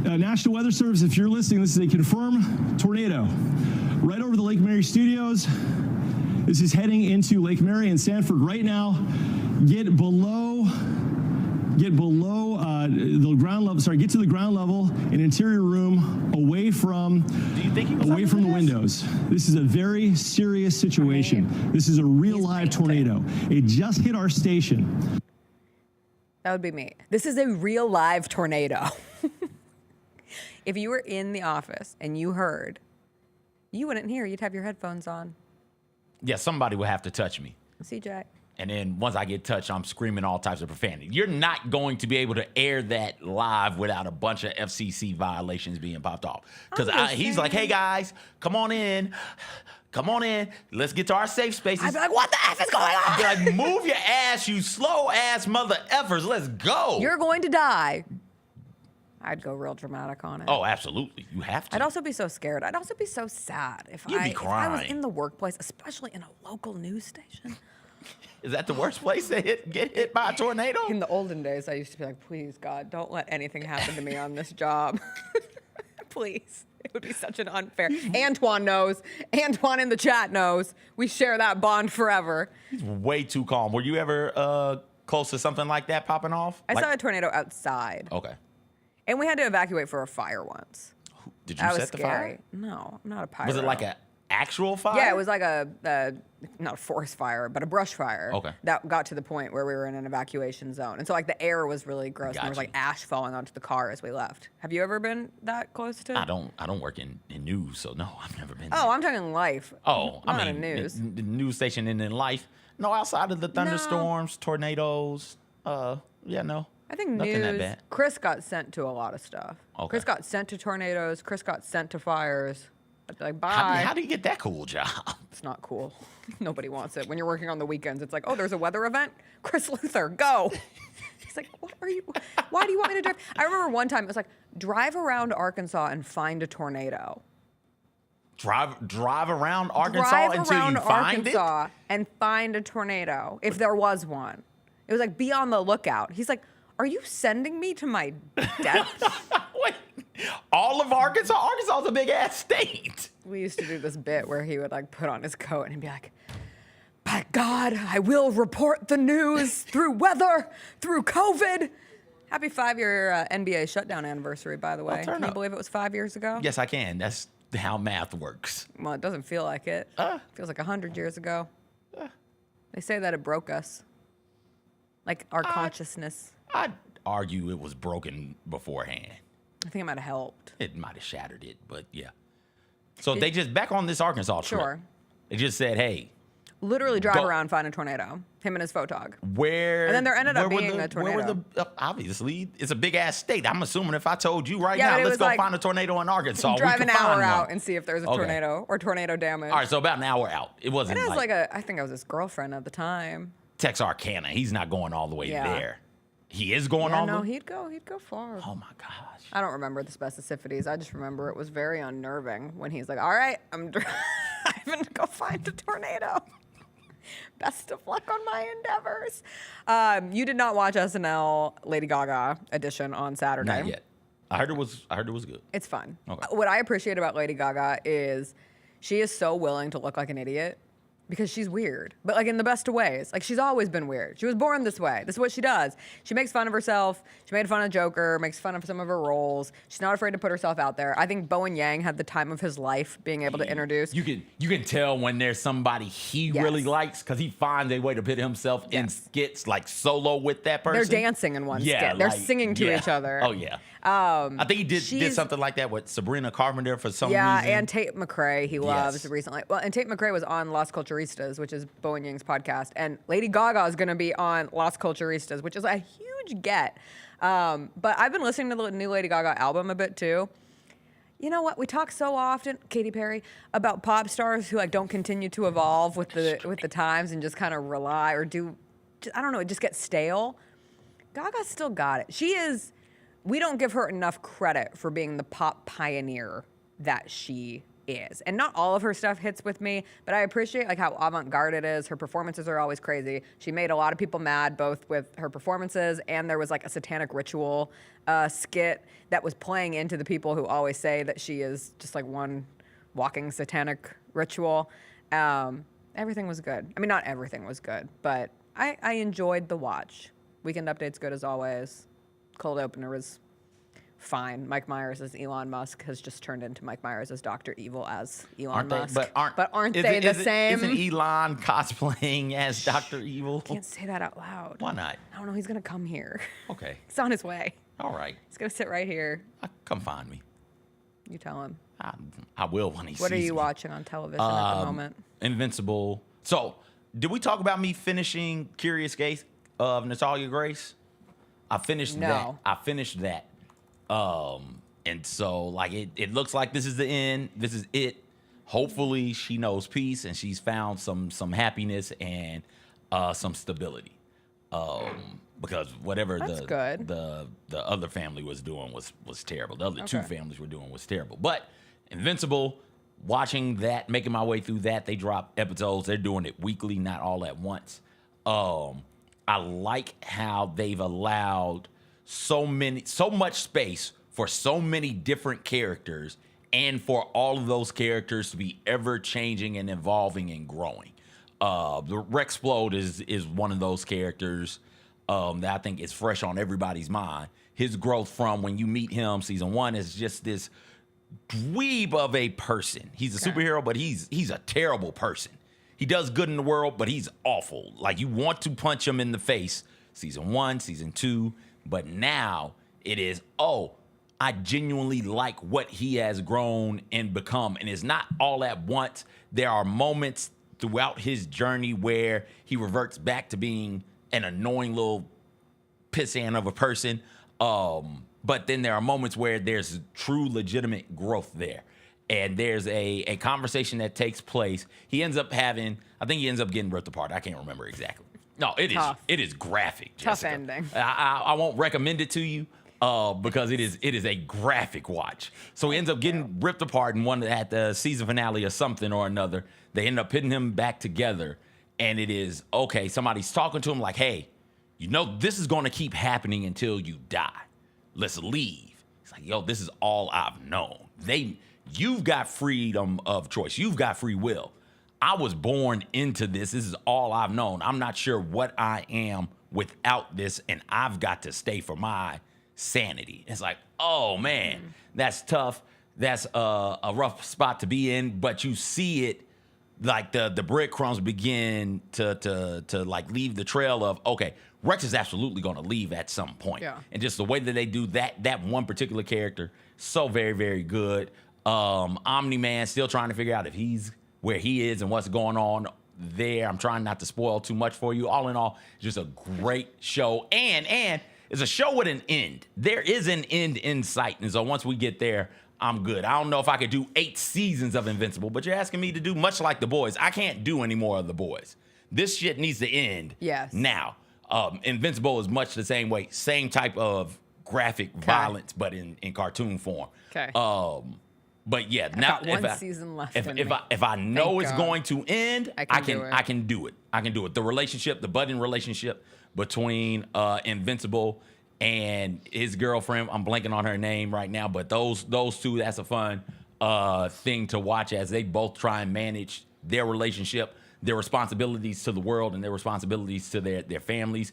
National Weather Service, if you're listening, this is a confirmed tornado. Right over the Lake Mary studios. This is heading into Lake Mary and Sanford right now. Get below the ground level. Sorry, get to the ground level, an interior room away from the windows. This is a very serious situation. This is a real live tornado. It just hit our station. That would be me. This is a real live tornado. If you were in the office and you heard, you wouldn't hear. You'd have your headphones on. Yeah, somebody would have to touch me. CJ. And then once I get touched, I'm screaming all types of profanity. You're not going to be able to air that live without a bunch of FCC violations being popped off. Because he's like, hey, guys, come on in. Come on in. Let's get to our safe spaces. I'd be like, what the F is going on? I'd be like, move your ass, you slow-ass mother effers. Let's go. You're going to die. I'd go real dramatic on it. Oh, absolutely. You have to. I'd also be so scared. I'd also be so sad if You'd be if I was crying. in the workplace, especially in a local news station. Is that the worst place to get hit by a tornado? In the olden days, I used to be like, please, God, don't let anything happen to me on this job. Please. It would be such an unfair. Antoine knows. Antoine in the chat knows. We share that bond forever. He's way too calm. Were you ever close to something like that popping off? I saw a tornado outside. Okay. And we had to evacuate for a fire once. Did you set the fire? No, I'm not a pyro. Was it like an actual fire? Yeah, it was like not a forest fire, but a brush fire. Okay. That got to the point where we were in an evacuation zone. And so like the air was really gross and there was like ash falling onto the car as we left. Have you ever been that close to? I don't work in news, so no, I've never been. Oh, I'm talking life. Oh, not I in mean, news. the news station and in life. No, outside of the thunderstorms, tornadoes. No. I think nothing that news. bad. Chris got sent to a lot of stuff. Okay. Chris got sent to tornadoes. Chris got sent to fires. I'd be like, bye. How do you get that cool job? It's not cool. Nobody wants it. When you're working on the weekends, it's like, oh, there's a weather event? Chris Luther, go. He's like, why do you want me to drive? I remember one time, it was like, drive around Arkansas and find a tornado. Drive around Arkansas until you find it? And find a tornado, if there was one. It was like, be on the lookout. He's like, are you sending me to my death? Wait, all of Arkansas? Arkansas is a big-ass state. We used to do this bit where he would like put on his coat and he'd be like, by God, I will report the news through weather, through COVID. Happy 5-year NBA shutdown anniversary, by the way. Can you believe it was 5 years ago? Yes, I can. That's how math works. Well, it doesn't feel like it. Feels like 100 years ago. They say that it broke us. Like our consciousness. I'd argue it was broken beforehand. I think it might have helped. It might have shattered it, but yeah. So they just, back on this Arkansas trip. Sure. They just said, hey. Literally drive around, find a tornado. Him and his photog. Where? And then there ended up being a tornado. Where were obviously, it's a big-ass state. I'm assuming if I told you right now, let's go find a tornado in Arkansas, drive we could an hour find out one. and see if there's a tornado or tornado damage. All right, so about an hour out. It wasn't like I think I was his girlfriend at the time. Texarkana. He's not going all the way there. He is going all the way? He'd go far. Oh, my gosh. I don't remember the specificities. I just remember it was very unnerving when he's like, all right, I'm driving to go find a tornado. Best of luck on my endeavors. You did not watch SNL Lady Gaga edition on Saturday. Not yet. I heard it was good. It's fun. Okay. What I appreciate about Lady Gaga is she is so willing to look like an idiot because she's weird, but like in the best of ways. Like she's always been weird. She was born this way. This is what she does. She makes fun of herself. She made fun of Joker, makes fun of some of her roles. She's not afraid to put herself out there. I think Bowen Yang had the time of his life being able to introduce. You can tell when there's somebody he really likes because he finds a way to put himself in skits like solo with that person. They're dancing in one skit. They're singing to each other. Oh yeah. I think he did something like that with Sabrina Carpenter for some reason. Yeah, and Tate McRae he loves recently. Well, and Tate McRae was on Las Culturistas, which is Bowen Yang's podcast, and Lady Gaga is going to be on Las Culturistas, which is a huge get. But I've been listening to the new Lady Gaga album a bit too. You know what? We talk so often, Katy Perry, about pop stars who like don't continue to evolve with the times and just kind of rely or do. I don't know. It just gets stale. Gaga's still got it. She is. We don't give her enough credit for being the pop pioneer that she is. And not all of her stuff hits with me, but I appreciate like how avant-garde it is. Her performances are always crazy. She made a lot of people mad, both with her performances and there was like a satanic ritual skit that was playing into the people who always say that she is just like one walking satanic ritual. Everything was good. I mean, not everything was good, but I enjoyed the watch. Weekend Update's good as always. Cold opener was fine. Mike Myers as Elon Musk has just turned into Mike Myers as Dr. Evil as Elon Musk. But aren't they the same? Isn't Elon cosplaying as Dr. Evil? Can't say that out loud. Why not? I don't know. He's going to come here. Okay. He's on his way. All right. He's going to sit right here. Come find me. You tell him. I will when he sees me. What are you watching on television at the moment? Invincible. So, did we talk about me finishing Curious Case of Natalia Grace? I finished that. I finished that. And so, like, it looks like this is the end. This is it. Hopefully, she knows peace and she's found some happiness and some stability. Because whatever the other family was doing was terrible. The other two families were doing was terrible. But Invincible, watching that, making my way through that, they drop episodes. They're doing it weekly, not all at once. I like how they've allowed so much space for so many different characters, and for all of those characters to be ever changing and evolving and growing. The Rexplode is one of those characters that I think is fresh on everybody's mind. His growth from when you meet him, season 1, is just this dweeb of a person. He's a superhero, but he's a terrible person. He does good in the world, but he's awful. Like, you want to punch him in the face. Season 1, season 2, but now it is, I genuinely like what he has grown and become. And it's not all at once. There are moments throughout his journey where he reverts back to being an annoying little pissant of a person. But then there are moments where there's true, legitimate growth there. And there's a conversation that takes place. He ends up getting ripped apart. I can't remember exactly. No, it is graphic, Jessica. Tough ending. I won't recommend it to you because it is a graphic watch. So he ends up getting ripped apart at the season finale or something or another. They end up putting him back together. And it is, somebody's talking to him like, hey, this is going to keep happening until you die. Let's leave. It's like, this is all I've known. You've got freedom of choice. You've got free will. I was born into this. This is all I've known. I'm not sure what I am without this, and I've got to stay for my sanity. It's like, oh, man, that's tough. That's a rough spot to be in, but you see it, like the breadcrumbs begin to like leave the trail of, Rex is absolutely going to leave at some point. Yeah. And just the way that they do that one particular character, so very, very good. Omni-Man, still trying to figure out if he's where he is and what's going on there. I'm trying not to spoil too much for you. All in all, just a great show. And it's a show with an end. There is an end in sight. And so once we get there, I'm good. I don't know if I could do 8 seasons of Invincible, but you're asking me to do much like The Boys. I can't do any more of The Boys. This shit needs to end now. Invincible is much the same way. Same type of graphic violence, but in cartoon form. Okay. But yeah, I've got one season left. If I know it's going to end, I can do it. I can do it. The budding relationship between Invincible and his girlfriend, I'm blanking on her name right now, but those two, that's a fun thing to watch as they both try and manage their relationship, their responsibilities to the world and their responsibilities to their families.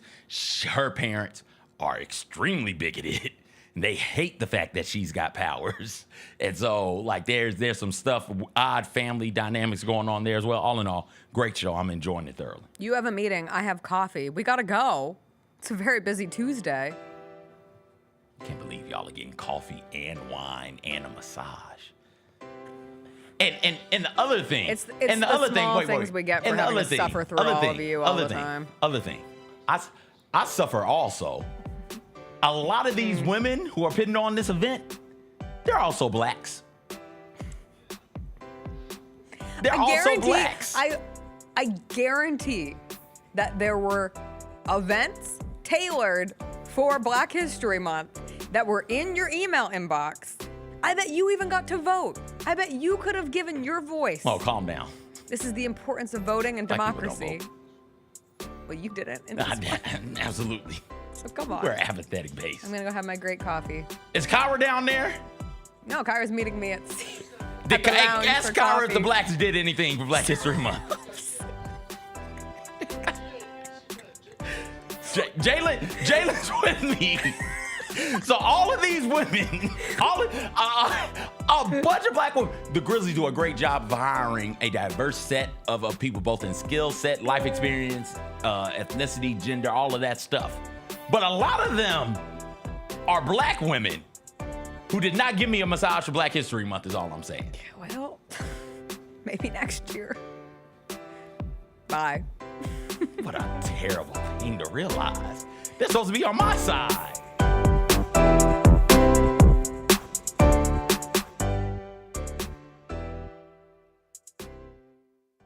Her parents are extremely bigoted. They hate the fact that she's got powers. And so, like, there's some stuff, odd family dynamics going on there as well. All in all, great show. I'm enjoying it thoroughly. You have a meeting. I have coffee. We got to go. It's a very busy Tuesday. Can't believe y'all are getting coffee and wine and a massage. And the other thing. It's the small things we get for having to suffer through all of you all the time. Other thing. I suffer also. A lot of these women who are putting on this event, they're also blacks. They're also blacks. I guarantee that there were events tailored for Black History Month that were in your email inbox. I bet you even got to vote. I bet you could have given your voice. Oh, calm down. This is the importance of voting and democracy. Well, you didn't. Absolutely. So come on. We're apathetic base. I'm going to go have my great coffee. Is Kyra down there? No, Kyra's meeting me at ask Kyra if the blacks did anything for Black History Month. Jalen's with me. So all of these women, a bunch of black women, the Grizzlies do a great job of hiring a diverse set of people, both in skill set, life experience, ethnicity, gender, all of that stuff. But a lot of them are black women who did not give me a massage for Black History Month is all I'm saying. Well, maybe next year. Bye. What a terrible thing to realize. They're supposed to be on my side.